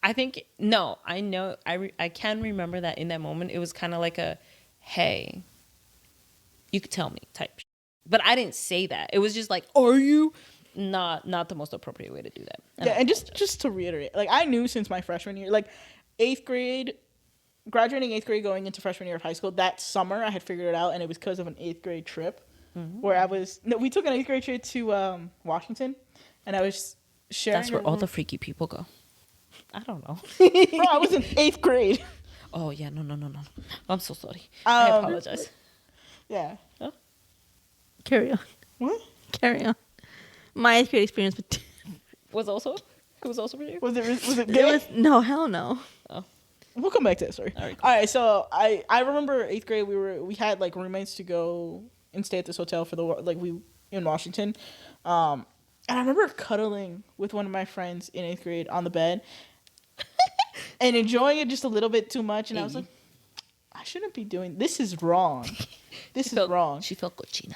I think no, I know I can remember that in that moment, it was kind of like a, hey, you could tell me type, but I didn't say that. It was just like, are you? Not the most appropriate way to do that. Yeah, and just to reiterate, like I knew since my freshman year, like 8th grade, graduating 8th grade, going into freshman year of high school. That summer, I had figured it out, and it was because of an 8th grade trip. Where we took an 8th grade trip to Washington, and I was sharing. That's where all the freaky people go. I don't know. Bro, I was in 8th grade. Oh yeah, no. I'm so sorry. I apologize. Yeah. Carry on. What? Carry on. My 8th grade experience with It was also for you. Was it it gay? was no, hell no. We'll come back to that story. All right, All right. So I remember 8th grade. We had like roommates to go and stay at this hotel for we in Washington. And I remember cuddling with one of my friends in 8th grade on the bed and enjoying it just a little bit too much. And I was like, I shouldn't be doing this. Is wrong. This is wrong. She felt cochina.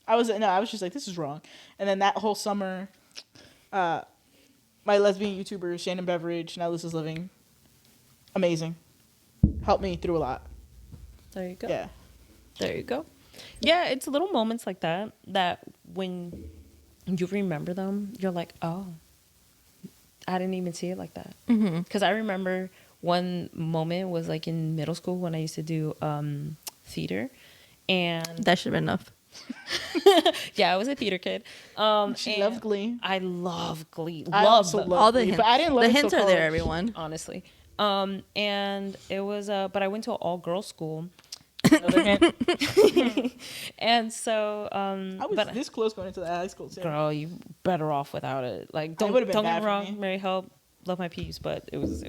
I was just like, this is wrong. And then that whole summer, my lesbian YouTuber Shannon Beveridge, Now This Is Living, amazing, helped me through a lot. There you go. Yeah. There you go. Yeah, it's little moments like that when you remember them, you're like, oh, I didn't even see it like that. Because I remember one moment was like in middle school when I used to do theater, and That should have been enough. yeah, I was a theater kid. She and loves Glee. I love Glee. I Love also them, love All the Glee, hints. but I didn't love the it hints till are there, college. everyone. honestly. And it was but I went to an all girls school. Another hint. And so I was this close going into the high school too. girl, you better off without it. Like, It would've been don't bad get me for wrong, me. Mary help, love my peeps, but it was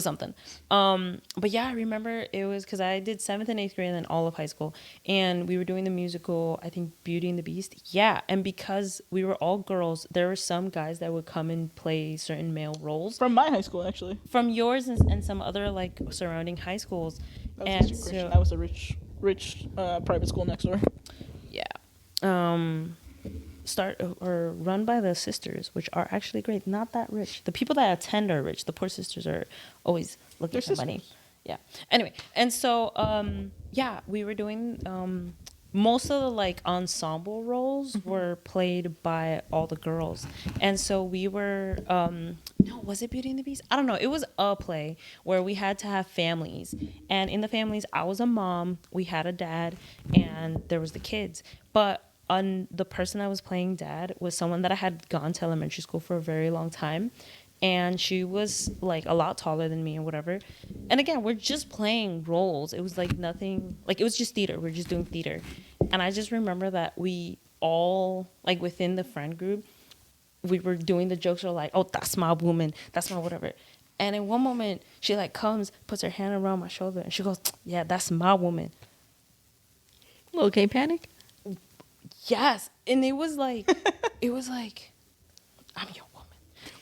something. But yeah, I remember it was because I did 7th and 8th grade and then all of high school, and we were doing the musical, I think Beauty and the Beast. Yeah, and because we were all girls, there were some guys that would come and play certain male roles From my high school, actually. from yours and some other like surrounding high schools. That was And Christian Christian. so- That was a rich private school next door. Yeah. Start or run by the sisters, which are actually great. Not that rich. The people that attend are rich. The poor sisters are always looking They're for money. sisters. Yeah. Anyway, and so yeah, we were doing most of the like ensemble roles were played by all the girls, and so we were no, was it Beauty and the Beast? I don't know. It was a play where we had to have families, and in the families, I was a mom, we had a dad, and there was the kids, but the person I was playing dad was someone that I had gone to elementary school for a very long time, and she was like a lot taller than me and whatever. And again, we're just playing roles. It was like nothing, like it was just theater. We're just doing theater. And I just remember that we all, like within the friend group, we were doing the jokes, or like, oh, that's my woman, that's my whatever. And in one moment, she like comes, puts her hand around my shoulder, and she goes, yeah, that's my woman. Little gay panic. Yes, and it was like, I'm your woman,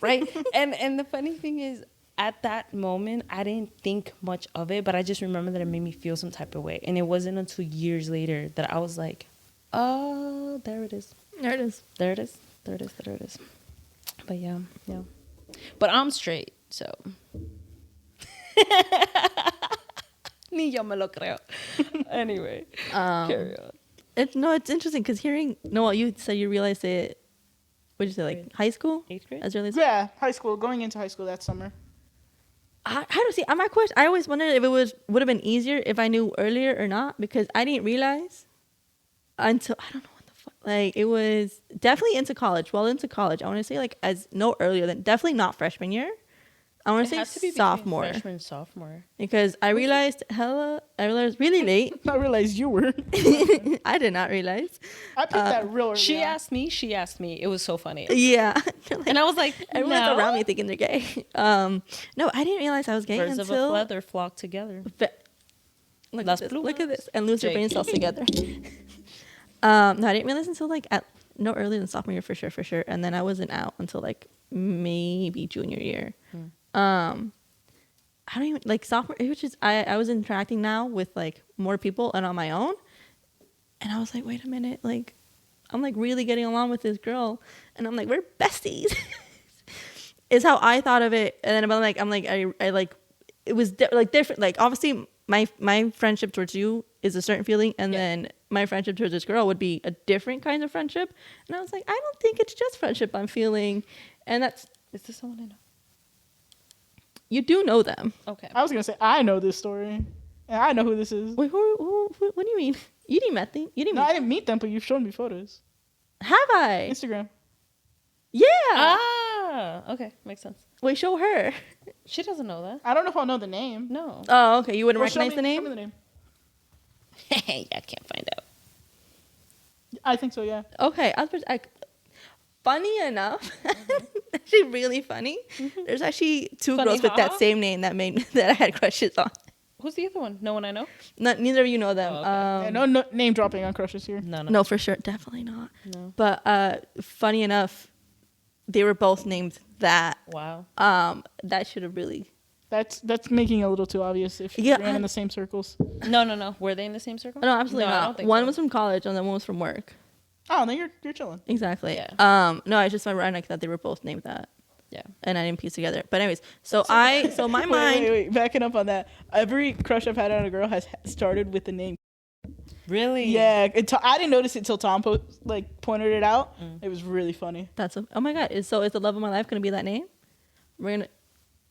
right? and the funny thing is, at that moment, I didn't think much of it, but I just remember that it made me feel some type of way. And it wasn't until years later that I was like, oh, there it is. There it is. There it is. There it is. There it is. But yeah. But I'm straight, so. Ni yo me lo creo. Anyway, carry on. It's interesting because hearing Noel, you said you realized it. What did you say, like high school? 8th grade? As early as Yeah, high school. Going into high school that summer. how do see? My question. I always wondered if it would have been easier if I knew earlier or not, because I didn't realize until I don't know what the fuck. Like it was definitely into college. Well, into college, I want to say like as no earlier than definitely not freshman year. I want to say sophomore. Freshman, sophomore. Because I realized really late. I realized you were. I did not realize. I picked that real early. She on. asked me. It was so funny. Yeah. And I was like, Everyone's no. around me thinking they're gay. No, I didn't realize I was gay Birds of a until feather flock together. Look Las at this. plumas. Look at this. And lose your brain JK. cells together. No, I didn't realize until like no earlier than sophomore year for sure. And then I wasn't out until like maybe junior year. I don't even like sophomore, which is I was interacting now with like more people and on my own, and I was like, wait a minute, like I'm like really getting along with this girl, and I'm like we're besties. Is how I thought of it, and then I like it was like different. Like obviously my friendship towards you is a certain feeling, and then my friendship towards this girl would be a different kind of friendship, and I was like I don't think it's just friendship I'm feeling, and that's Is this someone I know? you do know them. Okay. I was gonna say I know this story, and I know who this is. Wait, who what do you mean? You didn't meet them. You didn't No, meet I didn't meet them, but you've shown me photos. Have I? Instagram. Yeah. Okay. Makes sense. Wait, show her. She doesn't know that. I don't know if I'll know the name. No. Oh, okay. You wouldn't Well, show recognize me- the show me name? the name. I can't find out. I think so. Yeah. Okay. Funny enough, actually really funny. There's actually two Funny girls with that how? same name that I had crushes on. Who's the other one? No one I know? Neither of you know them. Oh, okay. Yeah, no name dropping on crushes here. No. No, for sure, definitely not. No. But funny enough, they were both named that. Wow. That should have really. That's making it a little too obvious if you Yeah, ran in the same circles. No. Were they in the same circle? No, absolutely I not. don't think One so. was from college and then one was from work. Oh, then you're chilling. Exactly. Yeah. No, I just remember that they were both named that, Yeah. and I didn't piece together. But anyways, so my mind. Wait, backing up on that. Every crush I've had on a girl has started with the name. Really? Yeah, I didn't notice it till Tom pointed it out. It was really funny. Oh my god! Is the love of my life gonna be that name? I'm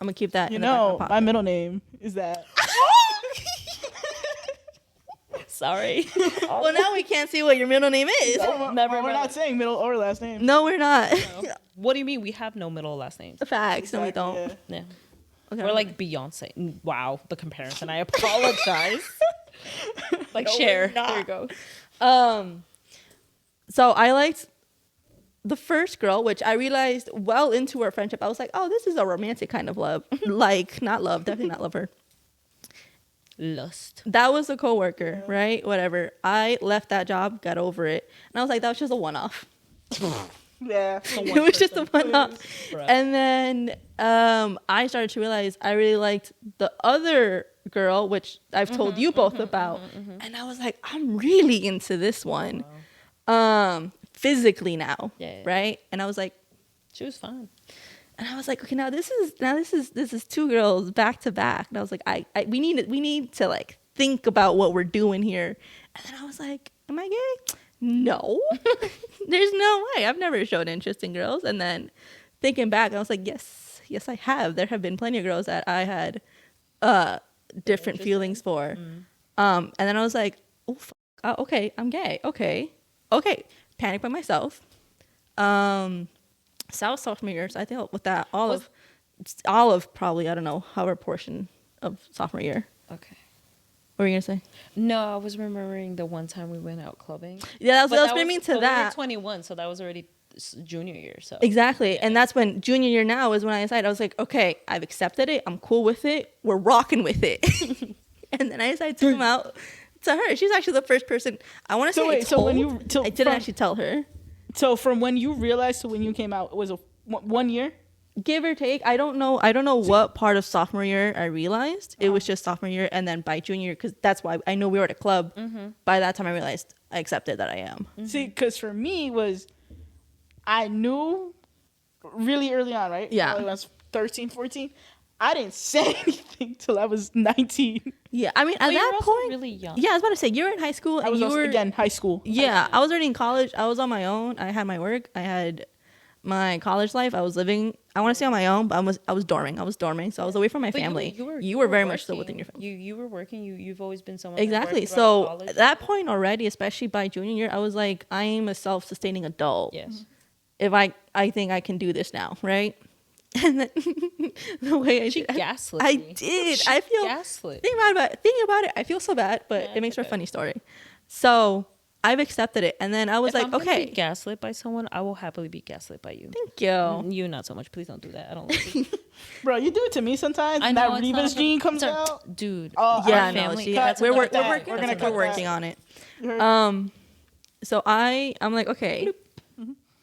gonna keep that. You in the back of know, my pocket. my middle name is that. Sorry. Well, now we can't see what your middle name is. Never We're mind. not saying middle or last name. No, we're not. What do you mean? We have no middle or last names. Facts. No, we don't. Yeah. Yeah. Okay. We're like Beyonce. Wow, the comparison. I apologize. Like Cher. There you go. So I liked the first girl, which I realized well into our friendship. I was like, oh, this is a romantic kind of love. Like, not love, definitely not love her. Lust. That was a coworker, right? Whatever. I left that job, got over it. And I was like, that was just a one-off. Yeah. It was just a one-off. Right. And then I started to realize I really liked the other girl, which I've told you both about. And I was like, I'm really into this one. Physically now, Yeah. right? And I was like, She was fine. and I was like, okay, this is two girls back to back. And I was like, we need to like think about what we're doing here. And then I was like, am I gay? No, there's no way. I've never shown interest in girls. And then thinking back, I was like, yes, I have. There have been plenty of girls that I had different feelings for. And then I was like, oh, okay, I'm gay. Okay. Panic by myself. Sophomore year, so I think with that, all of probably, I don't know, however portion of sophomore year. Okay. What were you gonna say? No, I was remembering the one time we went out clubbing. Yeah, But that was bringing me to but that. We were 21, so that was already junior year. So Exactly. And that's when junior year now is when I decided, I was like, okay, I've accepted it. I'm cool with it. We're rocking with it. And then I decided to come out to her. She's actually the first person. I want to say. wait, so when you I didn't actually tell her. So from when you realized to when you came out, it was 1 year. Give or take. I don't know what part of sophomore year I realized. It was just sophomore year, and then by junior year, because that's why I know we were at a club. By that time, I realized I accepted that I am. See, because for me I knew really early on, right? Yeah. When I was 13, 14. I didn't say anything till I was 19. Yeah, I mean, at But you that were also point, really young. yeah, I was about to say you're in high school, I and was you also, were again, high school. Yeah, I was already in college. I was on my own. I had my work. I had my college life. I was living. I want to say on my own, but I was dorming. So I was away from my But family. you You were were very much still working. within your family. You were working. You've always been someone that Exactly. worked throughout So college. at that point already, especially by junior year, I was like, I am a self-sustaining adult. Yes. If I think I can do this now, right? And then the way She gaslit I me. did. She I feel gaslit. Thinking about it, I feel so bad, but Yeah, it makes for a okay. funny story. So I've accepted it, and then I was If like, I'm gonna okay, be gaslit by someone, I will happily be gaslit by you. thank you. You not so much. Please don't do that. I don't like it. Bro, you do it to me sometimes. I And know that it's not Reva's a- gene comes it's a- out. dude. Oh, Yeah, our no, family- she, that's we're another working. that. We're We're working. gonna We're cut working that. on it. You heard? So I'm like, okay.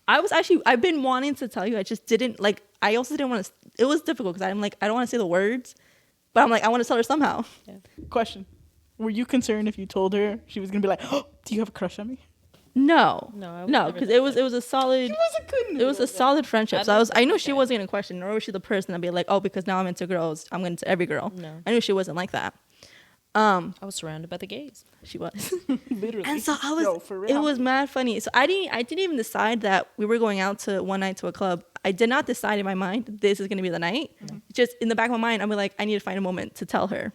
I've been wanting to tell you. I just didn't like. I also didn't want to. It was difficult because I'm like, I don't want to say the words, but I'm like, I want to tell her somehow. Question. Were you concerned if you told her she was going to be like, oh, do you have a crush on me? No, No, I would no, never because do it was a solid. She wasn't good. It was a solid friendship. So I knew she Okay. wasn't gonna question, nor was she the person that'd be like, oh, because now I'm into girls, I'm into every girl. No. I knew she wasn't like that. I was surrounded by the gays. She was. Literally. And so I was. Yo, for real. It was mad funny. So I didn't even decide that we were going out to one night to a club. I did not decide in my mind this is gonna be the night. Just in the back of my mind, I'm like, I need to find a moment to tell her.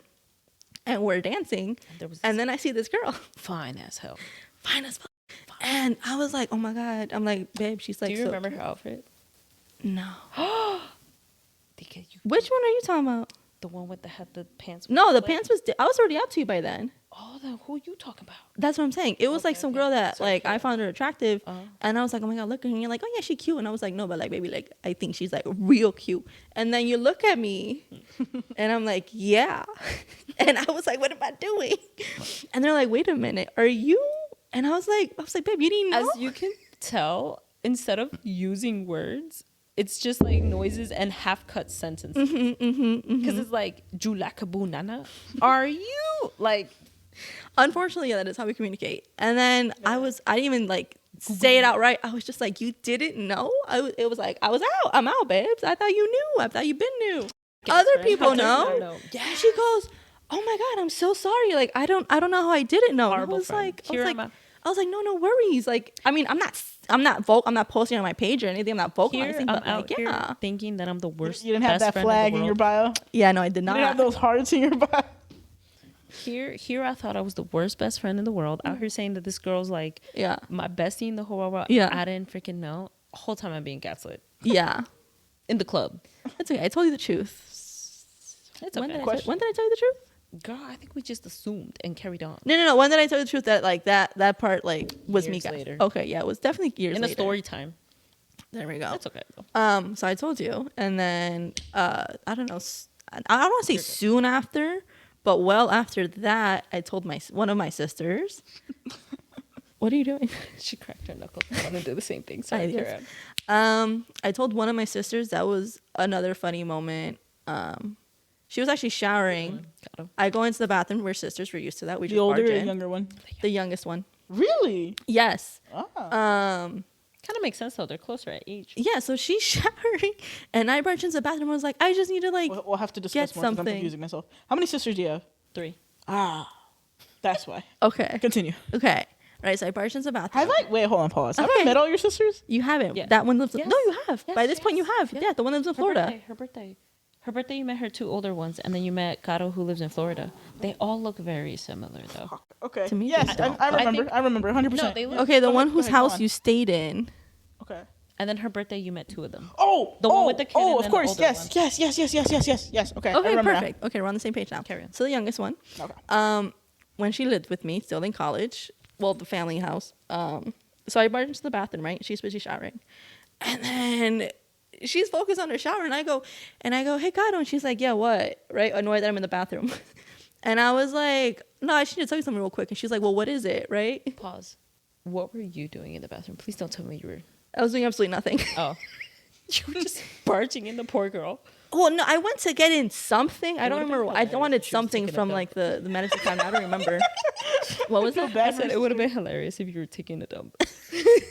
And we're dancing, There was and then I see this girl, fine as hell. fine as fuck. And I was like, oh my god. I'm like, babe. She's like, Do you so remember cute. her outfit? No. Because you, Which one are you talking about? the one with the pants. No, the slit? pants was. I was already out to you by then. Oh, then who you talking about? That's what I'm saying. It was like Okay, some okay. girl that Sorry, like I sure. found her attractive, Uh-huh. and I was like, oh my god, look at her. And you're like, oh yeah, she cute. And I was like, no, but like, baby, like I think she's like real cute. And then you look at me, and I'm like, yeah. And I was like, what am I doing? And they're like, wait a minute, are you? And I was like, babe, you didn't know. As you can tell, instead of using words, it's just like noises and half-cut sentences. Because it's like, "Julakabu nana." Are you like? Unfortunately, yeah, that is how we communicate. And then I didn't even like say it outright. I was just like, you didn't know? It was like, I was out. I'm out, babes. I thought you knew. I thought you been knew. Other friend. people How know. do you know? Yeah. She goes, oh my god, I'm so sorry. Like I don't know how I didn't know. Horrible I was friend. like, Here am I. I was like, no worries. Like, I mean, I'm not posting on my page or anything. I'm not vocalizing. Here, But I'm like, out yeah, here thinking that I'm the worst. You didn't have best that friend flag the in your world. bio? yeah. No, I did You didn't have not. those hearts in your bio? Here, I thought I was the worst best friend in the world. Out here saying that this girl's like Yeah, my bestie in the whole world. Yeah. I didn't freaking know. Whole time I'm being gaslit yeah. in the club. That's okay. I told you the truth. It's When okay. did I tell you the truth? Girl, I think we just assumed and carried on. No. When did I tell you the truth that like that part like was me Years guys? later. Okay, yeah, it was definitely years In later. a story time. There we go. That's okay though. So I told you, and then I don't know. I don't want to say soon after, but well after that, I told one of my sisters. What are you doing? She cracked her knuckles. I want to do the same thing. I Sorry, guess. carry on. I told one of my sisters. That was another funny moment. She was actually showering. Got him. I go into the bathroom. We're sisters. We're used to that. We The just older barge or in. younger one? The youngest one. Really? Yes. Ah. Kind of makes sense though. They're closer at age. Yeah. So she's showering, and I barge into the bathroom. I was like, I just need to like. We'll have to discuss Get more because I'm something. confusing myself. How many sisters do you have? 3. Ah. That's why. Okay. Continue. Okay. Right. So I barge into the bathroom. Have I? Wait, hold on, pause. Have I Okay. met all your sisters? You haven't. Yeah. That one lives. Yes. No, you have. Yes, By this point, you yes, have. yes. Yeah, the one lives in Florida. Her birthday. You met her 2 older ones, and then you met Caro, who lives in Florida. They all look very similar though. Okay. To me, yes, they don't. I But I remember. think- I remember 100%. No, they look. Okay, the Go one ahead, whose go ahead, go house on. you stayed in. Okay. And then her birthday, you met 2 of them. Oh, The one with the kid and Oh, then of the course. older Yes, one. yes. Okay. I Okay, remember now. perfect. Okay, we're on the same page now. Carry on. So the youngest one. Okay. When she lived with me, still in college, well, the family house. So I barged into the bathroom, right? She's busy showering, and then she's focused on her shower, and I go, hey, Gato, and she's like, yeah, what? Right? Annoyed that I'm in the bathroom. And I was like, no, I should tell you something real quick. And she's like, well, what is it, right? Pause. What were you doing in the bathroom? Please don't tell me you were. I was doing absolutely nothing. Oh. You were just barging in the poor girl. Well, no, I went to get in something. I don't would've been remember. I hilarious wanted if she was something taking a from dump. like the medicine cabinet. I don't remember. What was it? I said it would have been hilarious if you were taking a dump.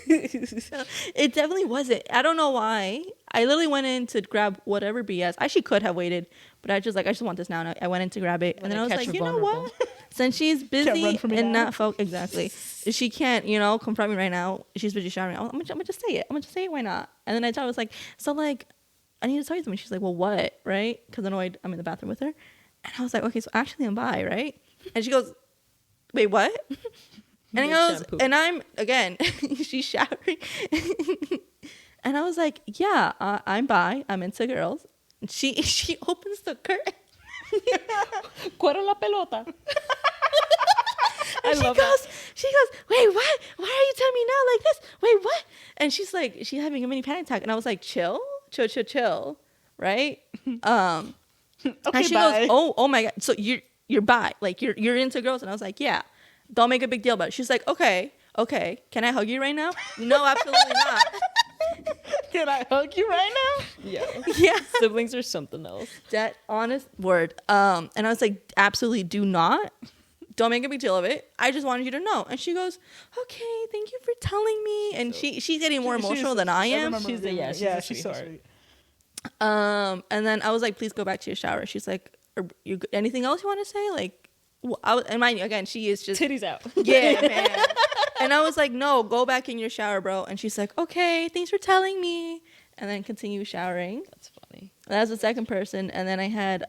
It definitely wasn't. I don't know why. I literally went in to grab whatever BS. I actually could have waited, but I just want this now. And I went in to grab it, and then I was like, you know what? Since she's busy run from me and now. not focused, exactly. She can't, confront me right now. She's busy showering. I'm gonna just say it. I'm gonna just say it. Why not? And then I was like, so like, I need to tell you something. She's like, well, what? Right? Because annoyed, I'm in the bathroom with her, and I was like, okay, so actually I'm bi, right? And she goes, wait, what? And he goes, shampoo. and I'm again, she's showering, and I was like, yeah, I'm bi. I'm into girls. And she opens the curtain. Cuero la pelota. And she goes, wait, what? Why are you telling me now like this? Wait, what? And she's like, she's having a mini panic attack. And I was like, chill, right? And Okay, she bye. goes, oh my God. So you're bi, like you're into girls. And I was like, yeah, don't make a big deal about it. She's like, okay. Can I hug you right now? No, absolutely not. Can I hug you right now? Yeah. Yeah. Siblings are something else. That honest word. And I was like, absolutely do not. Don't make a big deal of it. I just wanted you to know. And she goes, okay, thank you for telling me. And she's getting more emotional than I am. She's a She's so sweetheart. sweet. And then I was like, please go back to your shower. She's like, are you anything else you want to say? Like, and mind you, again, she is just Titties out. yeah, man. And I was like, no, go back in your shower, bro. And she's like, okay, thanks for telling me. And then continue showering. That's funny. That was the second person. And then I had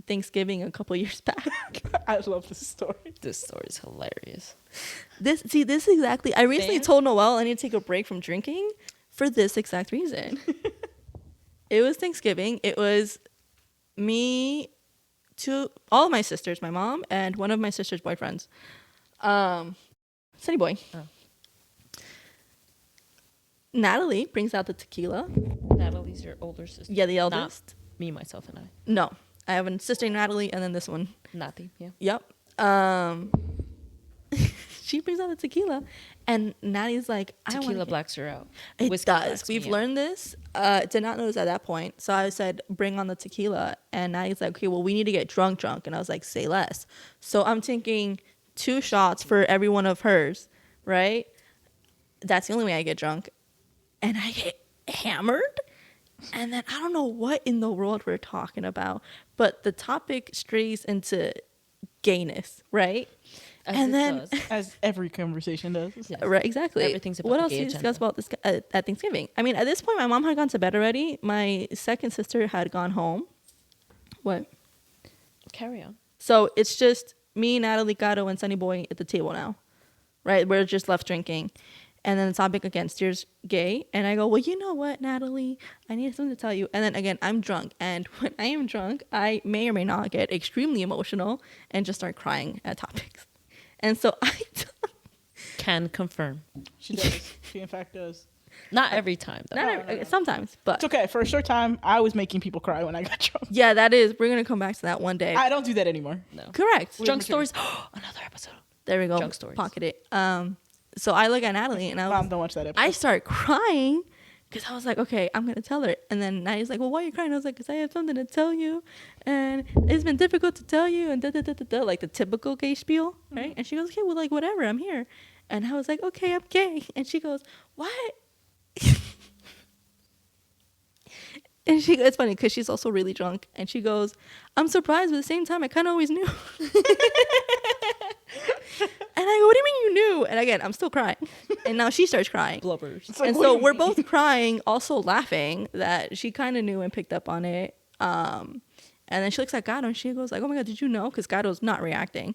Thanksgiving a couple years back. I love this story. This story is hilarious. This exactly. I recently Dan? told Noelle I need to take a break from drinking for this exact reason. It was Thanksgiving. It was me, all of my sisters, my mom, and one of my sister's boyfriends. Sunny boy. Oh. Natalie brings out the tequila. Natalie's your older sister. Yeah, the Not eldest. me, myself, and I. No, I have a sister named Natalie, and then this one. Nati, yeah. Yep. She brings out the tequila, and Natalie's like, Tequila blacks her out. It Whiskey does. blacks me We've out. learned this. Did not notice at that point. So I said, bring on the tequila. And Natalie's like, okay, well, we need to get drunk. And I was like, say less. So I'm taking 2 shots for every one of hers, right? That's the only way I get drunk. And I get hammered. And then I don't know what in the world we're talking about. But the topic strays into gayness, right? As and it then does. As every conversation does. Yes. right, exactly. Everything's about what the else gay do you discuss agenda. about this at Thanksgiving? I mean, at this point, my mom had gone to bed already. My second sister had gone home. What? Carry on. So it's just me, Natalie, Gato, and Sunny Boy at the table now, right? We're just left drinking. And then the topic again steers gay. And I go, well, you know what, Natalie? I need something to tell you. And then again, I'm drunk. And when I am drunk, I may or may not get extremely emotional and just start crying at topics. And so Can confirm. She does. She in fact does. Not every time, though. sometimes, but It's okay. For a short time, I was making people cry when I got drunk. yeah, that is. We're gonna come back to that one day. I don't do that anymore. No. Correct. Drunk stories. Another episode. There we go. Drunk stories. Pocket it. So I look at Natalie and Mom, don't watch that episode. I start crying because I was like, okay, I'm gonna tell her. And then Natalie's like, well, why are you crying? I was like, because I have something to tell you, and it's been difficult to tell you, and like the typical gay spiel, right? And she goes, okay, well, like whatever, I'm here. And I was like, okay, I'm gay. And she goes, what? And it's funny because she's also really drunk. And she goes, I'm surprised, but at the same time, I kind of always knew. And I go, what do you mean you knew? And again, I'm still crying. And now she starts crying. Blubbers. like, And what so do you we're mean? both crying, also laughing that she kind of knew and picked up on it. And then she looks at Gato and she goes like, oh my God, did you know? Because Gato's not reacting.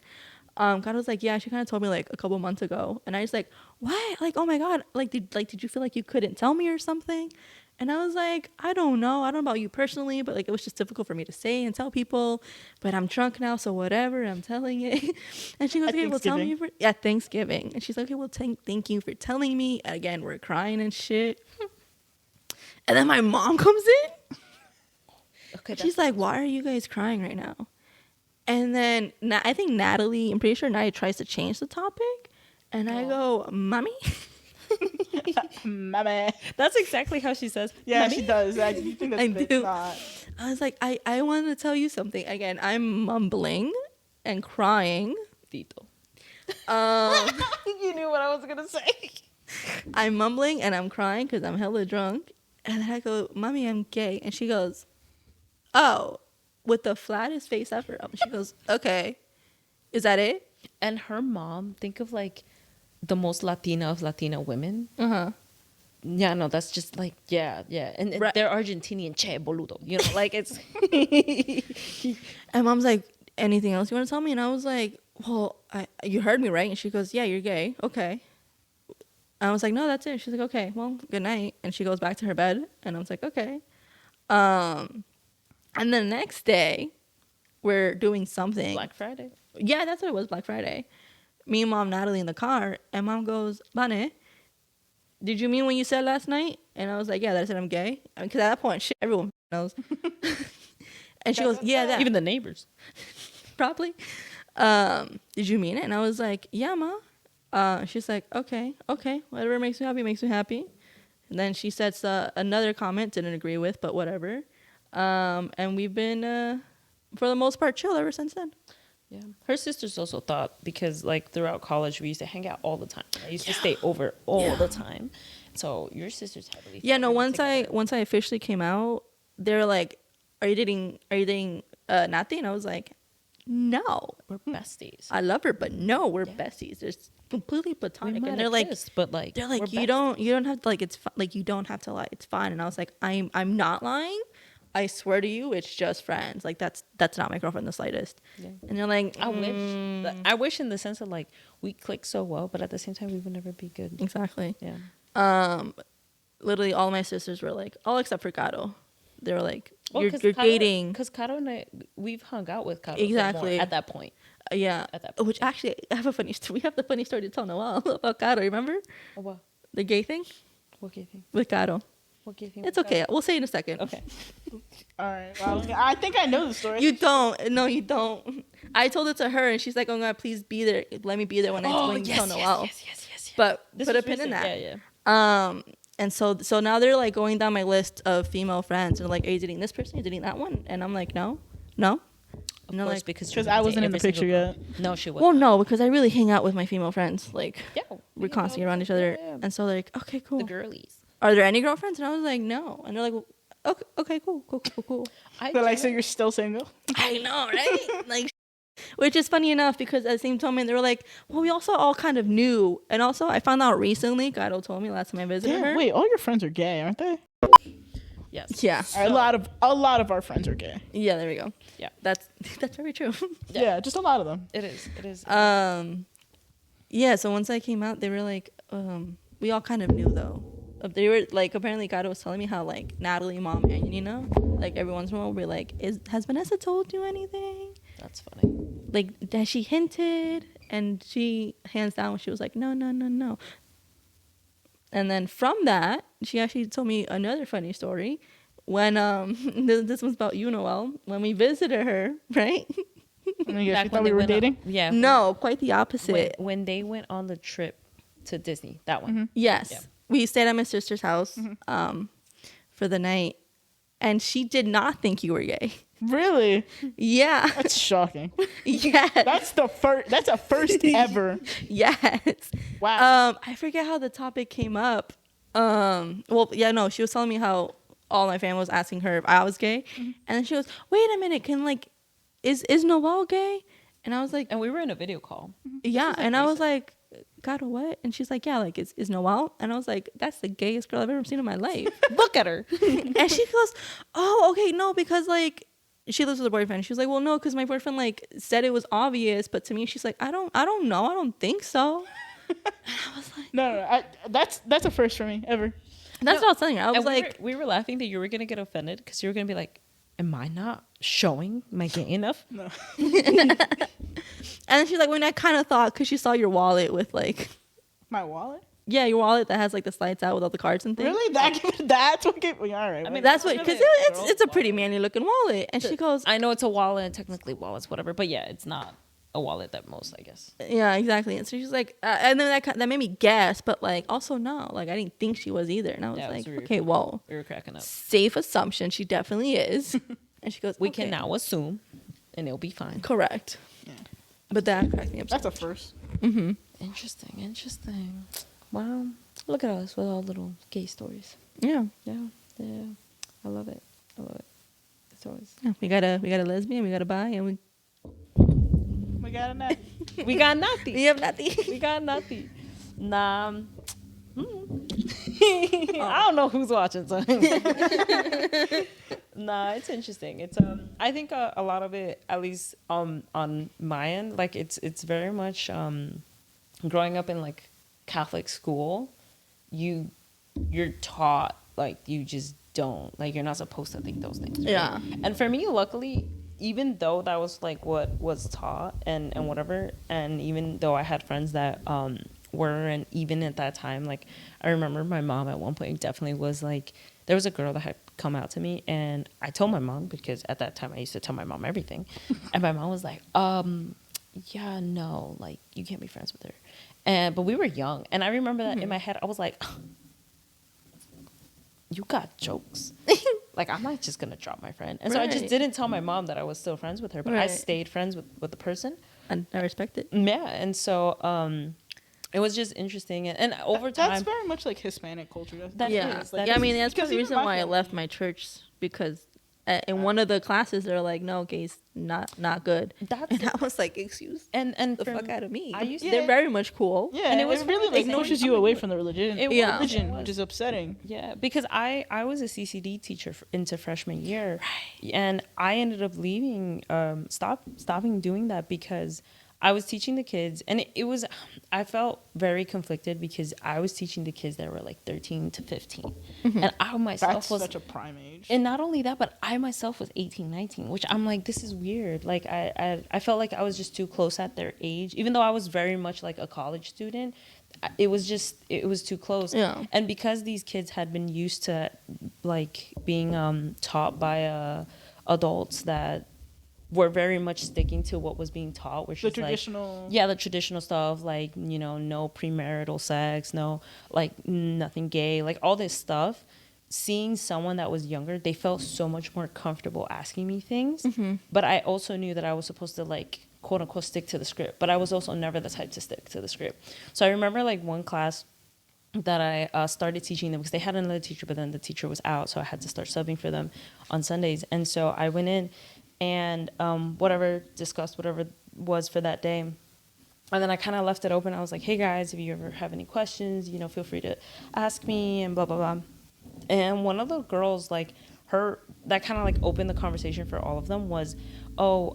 Gato's like, yeah, she kind of told me like a couple months ago. And I was like, what? Like, oh my God. Did you feel like you couldn't tell me or something? And I was like, I don't know. I don't know about you personally, but like it was just difficult for me to say and tell people. But I'm drunk now, so whatever. I'm telling it. And she goes, At okay, well, tell me. Thanksgiving? At Thanksgiving. And she's like, okay, well, thank you for telling me. And again, we're crying and shit. And then my mom comes in. Okay. She's like, why are you guys crying right now? And then I think Natalie, I'm pretty sure Natalie tries to change the topic. And I go, mommy? Mama. That's exactly how she says. Yeah, "Mommy?" she does. I you think that's I big? do. Not. I was like, I wanted to tell you something. Again, I'm mumbling and crying. Tito. You knew what I was gonna say. I'm mumbling and I'm crying because I'm hella drunk. And then I go, mommy, I'm gay. And she goes, oh, with the flattest face ever. She goes, okay, is that it? And her mom, think of like the most Latina of Latina women. Uh-huh. Yeah, no, that's just like, yeah. And Right. they're Argentinian, che boludo. You know, like it's. And mom's like, anything else you want to tell me? And I was like, well, you heard me, right? And she goes, yeah, you're gay. Okay. I was like, no, that's it. She's like, okay, well, good night. And she goes back to her bed. And I was like, okay. And then the next day, we're doing something. Black Friday. Yeah, that's what it was, Black Friday. Me and Mom, Natalie, in the car. And Mom goes, Bane, did you mean when you said last night? And I was like, yeah, that I said I'm gay. Because at that point, shit, everyone knows. And she goes, yeah, that. Even the neighbors. Probably. Did you mean it? And I was like, yeah, Ma. She's like, okay, whatever makes me happy. And then she said another comment, didn't agree with, but whatever. And we've been, for the most part, chill ever since then. Yeah. Her sisters also thought, because like throughout college, we used to hang out all the time. I used to stay over all the time. So your sisters heavily. Yeah, no, once together. I officially came out, they were like, are you dating Nati? And I was like, no. We're besties. I love her, but no, we're besties. It's completely platonic. We And might they're have like, kissed, but like they're like, we're you don't have to like, it's like, you don't have to lie. It's fine. And I was like, I'm not lying. I swear to you, it's just friends. Like that's not my girlfriend in the slightest. Yeah. And they're like, I wish in the sense of like we click so well, but at the same time we would never be good. exactly. Yeah. Literally all my sisters were like, all except for Caro. They were like, Well, you're Caro, dating. because Caro and I, we've hung out with Caro Exactly. more at that point. Yeah. At that point. Which actually, I have a funny story. We have the funny story to tell Noel about Caro. Remember Oh, what? the gay thing What gay thing? with Caro? What gay thing? It's okay. We'll say it in a second. Okay. All right. Well, I think I know the story. You don't. No, you don't. I told it to her, and she's like, "Oh God, please be there. Let me be there when I tell Noel." Yes. But This put a was pin in recent. that. Yeah. And so now they're like going down my list of female friends, and they're like, "Are you dating this person? Are you dating that one?" And I'm like, "No." Of And they're course, like, because I wasn't in the picture yet. No, she was. well, no, because I really hang out with my female friends. Like, Yeah. we're constantly around each other, Yeah. and so they're like, "Okay, cool. The girlies. Are there any girlfriends?" And I was like, "No." And they're like, well, "Okay, cool." But like, so you're still single? I know, right? Like, which is funny enough because at the same time they were like, well, we also all kind of knew, and also I found out recently. Gato told me last time I visited her. Wait, all your friends are gay, aren't they? Yes. Yeah, A lot of our friends are gay. yeah. There we go. Yeah. That's very true. Yeah, just a lot of them. It is. Yeah. So once I came out, they were like, we all kind of knew though. They were like, apparently Gato was telling me how like Natalie, Mom, and like every once in a while we're like, has Vanessa told you anything? That's funny. Like, has she hinted? And she, hands down, she was like, no. And then from that, she actually told me another funny story. When, this was about you, Noel. When we visited her, right? I mean, yeah, she Back when thought we they were went dating? Yeah. No, quite the opposite. When they went on the trip to Disney, that one. Yes. Yeah. We stayed at my sister's house for the night. And she did not think you were gay. Really? Yeah. That's shocking. Yes. That's a first ever. Yes. Wow. I forget how the topic came up. Well, yeah, no, she was telling me how all my family was asking her if I was gay. And then she goes, wait a minute, is Noel gay? And I was like, And we were in a video call. yeah. And I was like, God, what? And she's like, yeah, like, is Noel? And I was like, that's the gayest girl I've ever seen in my life. Look at her. And she goes, oh, okay, no, because like she lives with her boyfriend. She was like, well, no, because my boyfriend like said it was obvious, but to me, she's like, I don't know, I don't think so. And I was like, No, that's a first for me ever. that's what I was telling her. I was And like, we were laughing that you were gonna get offended because you were gonna be like, am I not showing my gay enough? No. and then she's like, when I kind of thought, because she saw your wallet with like, My wallet? Yeah, your wallet that has like the slides out with all the cards and things. Really? That's what gave me. All right. I mean, That's what, because really it's a pretty manly looking wallet. And she goes, I know it's a wallet, and technically wallets, whatever, but yeah, it's not a wallet that most, I guess. yeah, exactly. And so she's like, and then that made me guess, but like also no, like I didn't think she was either. And I was Yeah, it was like, weird. okay, well, We were cracking up. safe assumption, she definitely is. And she goes, We okay. can now assume, and it'll be fine. Correct. Yeah. But that cracked me up. That's a first. Interesting. Wow. Look at us with all little gay stories. Yeah. Yeah. I love it. It's always. Yeah, we got a lesbian, we got a bi, and We got a net. We got nothing. we have nothing. We got nothing. Nah. I don't know who's watching. So. Nah, it's interesting. It's I think a lot of it, at least on my end, like it's very much growing up in like Catholic school, you're taught like you just don't, like you're not supposed to think those things. Right? Yeah. And for me, luckily, even though that was like what was taught and whatever, and even though I had friends that were, and even at that time, like I remember my mom at one point definitely was like, there was a girl that had come out to me, and I told my mom, because at that time I used to tell my mom everything, and my mom was like, yeah, no, like you can't be friends with her. But we were young, and I remember that in my head I was like, you got jokes. Like, I'm not just gonna drop my friend. And so I just Right. didn't tell my mom that I was still friends with her, but I Right. stayed friends with the person. And I respect it. Yeah, and so it was just interesting, and over time, That's very much like Hispanic culture. That Yeah. is, that Yeah, I is. mean, that's Because part of the even reason my why I family- left my church, because in one of the classes they're like, no, gays not good. That's And I was like, excuse and the for fuck out of me. I used to- They're very much cool. Yeah, And and it it was really from the like same pushes you time. away from the religion. It Yeah. Religion, was. which is upsetting. Yeah, because I was a CCD teacher into freshman year, and I ended up leaving, stopping doing that because I was teaching the kids, and it was, I felt very conflicted because I was teaching the kids that were like 13 to 15, and I myself That's was such a prime age. And not only that, but I myself was 18, 19, which I'm like, this is weird. Like, I felt like I was just too close at their age. Even though I was very much like a college student, it was too close. Yeah. And because these kids had been used to, like, being taught by adults that were very much sticking to what was being taught, which The is traditional- like, yeah, the traditional stuff, like, you know, no premarital sex, no, like, nothing gay, like, all this stuff. Seeing someone that was younger, they felt so much more comfortable asking me things. But I also knew that I was supposed to, like, quote unquote, stick to the script. But I was also never the type to stick to the script. So I remember, like, one class that I started teaching them, because they had another teacher, but then the teacher was out, so I had to start subbing for them on Sundays. And so I went in and discussed whatever was for that day. And then I kind of left it open. I was like, hey guys, if you ever have any questions, you know, feel free to ask me, and blah, blah, blah. And one of the girls, like, that kind of like opened the conversation for all of them was, oh,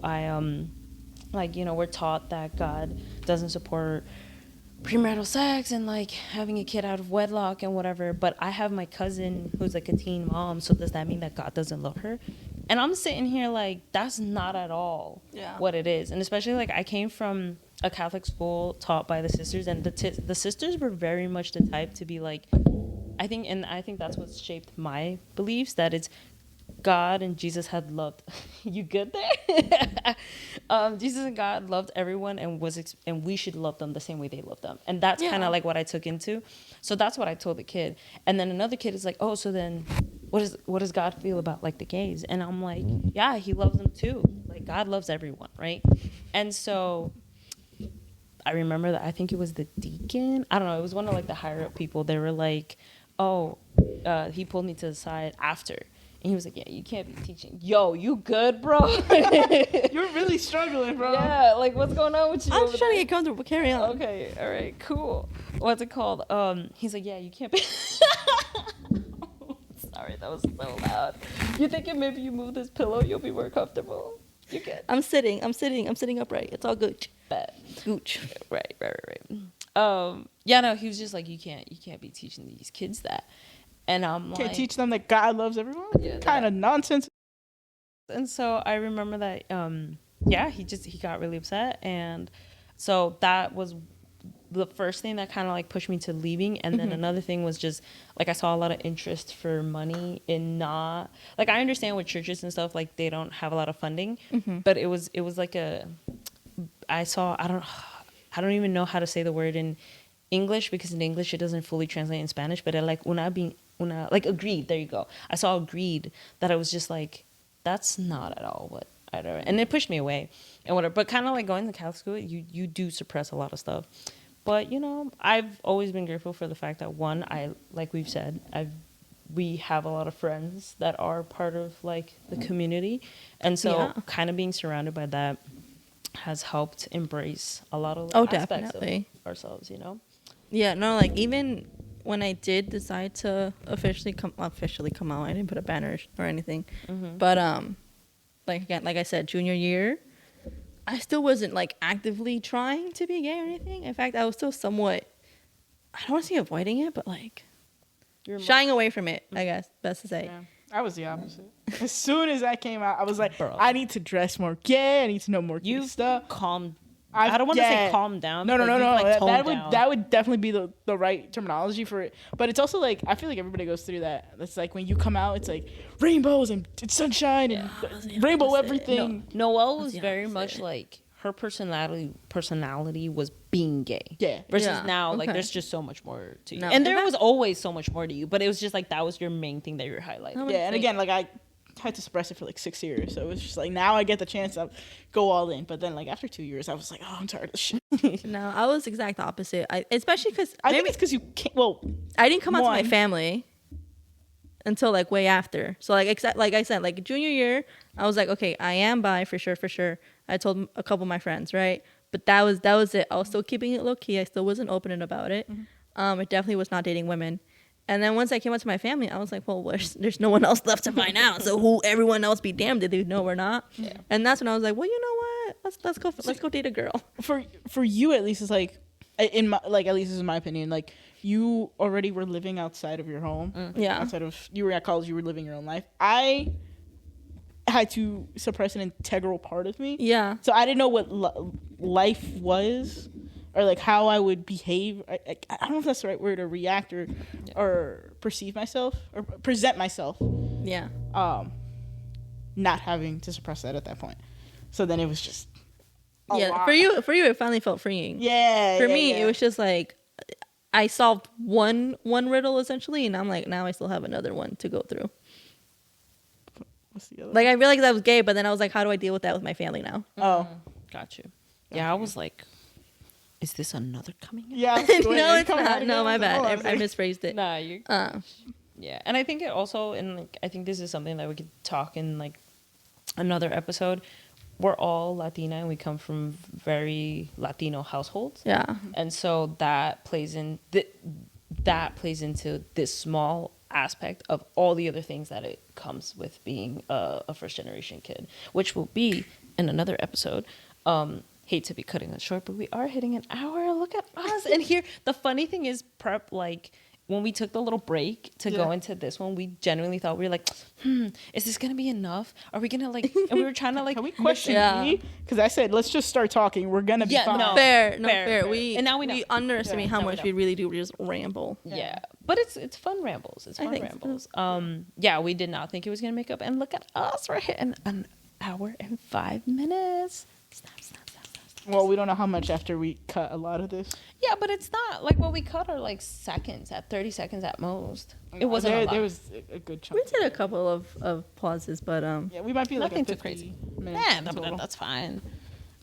like, you know, we're taught that God doesn't support premarital sex and like having a kid out of wedlock and whatever, but I have my cousin who's like a teen mom, so does that mean that God doesn't love her? And I'm sitting here like, that's not at all what it is. And especially, like, I came from a Catholic school taught by the sisters, and the sisters were very much the type to be like, I think that's what shaped my beliefs, that it's God and Jesus had loved you good there. Jesus and God loved everyone and we should love them the same way they love them, and that's kind of like what I took into. So that's what I told the kid. And then another kid is like, oh, so then what does God feel about, like, the gays? And I'm like, yeah, he loves them too. Like, God loves everyone, right? And so I remember that I think it was the deacon, I don't know, it was one of like the higher up people. They were like, oh, he pulled me to the side after, and he was like, yeah, you can't be teaching. Yo, you good, bro? You're really struggling, bro. Yeah, like, what's going on with you? I'm over just trying to there? get comfortable. Carry on. Okay, all right, cool. What's it called? He's like, yeah, you can't be. Sorry, that was so loud. You thinking maybe you move this pillow, you'll be more comfortable? You good? I'm sitting upright. It's all good. Bet. Gooch. Right. Yeah, no, he was just like, you can't be teaching these kids that. And I'm like, Can't teach them that God loves everyone. Yeah, Kind of nonsense. and so I remember that he got really upset, and so that was the first thing that kind of like pushed me to leaving. And then another thing was just like I saw a lot of interest for money in not like I understand with churches and stuff like they don't have a lot of funding, but it was like I don't even know how to say the word in English because in English it doesn't fully translate in Spanish, but it like una like agreed. There you go. I saw agreed that I was just like that's not at all what I do, and it pushed me away and whatever. But kind of like going to Catholic school, you do suppress a lot of stuff. But you know, I've always been grateful for the fact that one, like we've said, we have a lot of friends that are part of like the community, and so kind of being surrounded by that has helped embrace a lot of aspects definitely. of ourselves. You know. Yeah, no, like even when I did decide to officially come out, I didn't put a banner or anything, but like I said, junior year, I still wasn't like actively trying to be gay or anything. In fact, I was still somewhat, I don't want to say avoiding it, but like shying away from it, I guess, best to say. Yeah. I was the opposite. As soon as I came out, I was like, Bro. I need to dress more gay. I need to know more gay stuff. Calm. I don't want to say calm down. No. Like, that would definitely be the right terminology for it. But it's also like I feel like everybody goes through that. It's like when you come out, it's like rainbows and it's sunshine and rainbow everything. Noelle was very much like her personality was being gay. Yeah. Versus now, like there's just so much more to you. No. And there was always so much more to you, but it was just like that was your main thing that you were highlighting. Yeah, and again, like I had to suppress it for like 6 years, so it was just like now I get the chance to go all in. But then like after 2 years, I was like, oh, I'm tired of this shit. No, I was exact opposite. Especially because I think it's because you can't. Well, I didn't come out to my one- family until like way after. So like like I said, like junior year, I was like, okay, I am bi for sure. I told a couple of my friends, right? But that was it. I was still keeping it low key. I still wasn't open about it. It definitely was not dating women. And then once I came out to my family, I was like, well, there's no one else left to find out. So everyone else be damned if they know or not. Yeah. And that's when I was like, well, you know what? Let's go date a girl. For you at least, it's like in my like at least this is my opinion. Like you already were living outside of your home. Yeah. Outside of you were at college, you were living your own life. I had to suppress an integral part of me. Yeah. So I didn't know what life was, or like how I would behave. I don't know if that's the right word, or react, or perceive myself, or present myself. Yeah. Not having to suppress that at that point. So then it was just a lot. For you, it finally felt freeing. Yeah. For me, it was just like I solved one riddle essentially, and I'm like, now I still have another one to go through. What's the other? Like I realized I was gay, but then I was like, how do I deal with that with my family now? Oh, Got you. Yeah, I was like, is this another coming out? yeah. No, it's not. No, my bad. I misphrased it. Nah, you're. Yeah, and I think it also, and like, I think this is something that we could talk in like another episode. We're all Latina and we come from very Latino households. Yeah. And so that plays in that plays into this small aspect of all the other things that it comes with being a first generation kid, which will be in another episode. Hate to be cutting it short, but we are hitting an hour. Look at us. And here, the funny thing is, prep, like, when we took the little break to go into this one, we genuinely thought, we were like, is this going to be enough? Are we going to, like, and we were trying to, like, Can we question me? Because I said, let's just start talking. We're going to be fine. no. Fair. We And now we know. underestimate how much we really do just ramble. Yeah. But it's fun rambles. It's fun rambles. Yeah, we did not think it was going to make up. And look at us. We're hitting an hour and 5 minutes. Snap. Well, we don't know how much after we cut a lot of this. Yeah, but it's not like what we cut are like seconds, at 30 seconds at most. It wasn't a lot. There was a good chunk. We did a couple of pauses, but Yeah, we might be like Nothing at too 50 crazy. minutes Yeah, total. that's fine.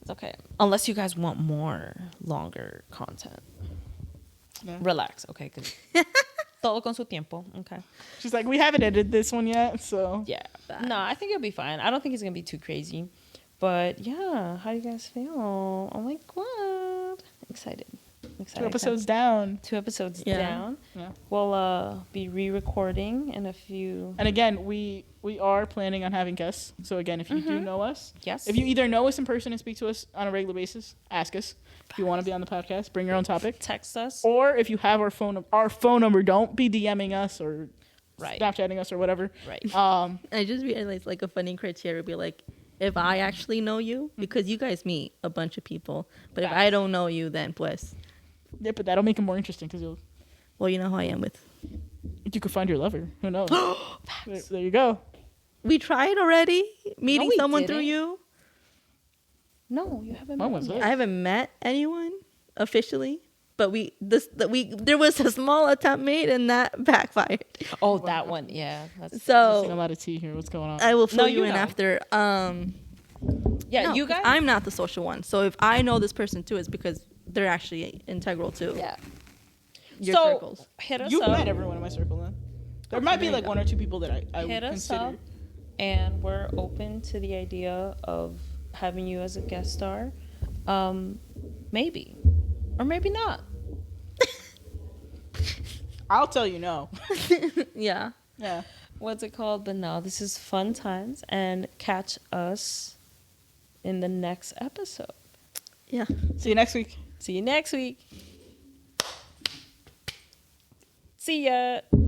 It's okay. Unless you guys want more longer content. Yeah. Relax, okay? 'Cause todo con su tiempo, okay? She's like, we haven't edited this one yet, so. Yeah. No, I think it'll be fine. I don't think it's going to be too crazy. But yeah, how do you guys feel? I'm like, what? Excited. 2 episodes down. 2 episodes Yeah. down. Yeah. We'll be re-recording in a few. And again, we are planning on having guests. So again, if you do know us, Yes. if you either know us in person and speak to us on a regular basis, ask us. If you want to be on the podcast, bring your own topic. Text us. Or if you have our phone number, don't be DMing us or Right. Snapchatting us or whatever. Right. I just realized like a funny criteria would be like, if I actually know you, because you guys meet a bunch of people, but if I don't know you, then pues. Yeah, but that'll make it more interesting because Well, you know how I am with. you could find your lover. Who knows? There you go. We tried already meeting we someone through didn't. you. No, you haven't. When met was me. it? I haven't met anyone officially, but there was a small attempt made and that backfired. Oh, that one. Yeah. That's, Seeing a So lot of tea here. What's going on? I will fill No, you you in know. after. yeah, No, you 'cause guys. I'm not the social one, so if I know this person too, it's because they're actually integral to yeah. your so circles. hit us You've up. met everyone in my circle then. There might be there like you one or two people that I Hit would us consider. up, and we're open to the idea of having you as a guest star. Maybe, or maybe not. I'll tell you no. Yeah. Yeah. What's it called? But no, this is fun times, and catch us in the next episode. Yeah. See you next week. See you next week. See ya.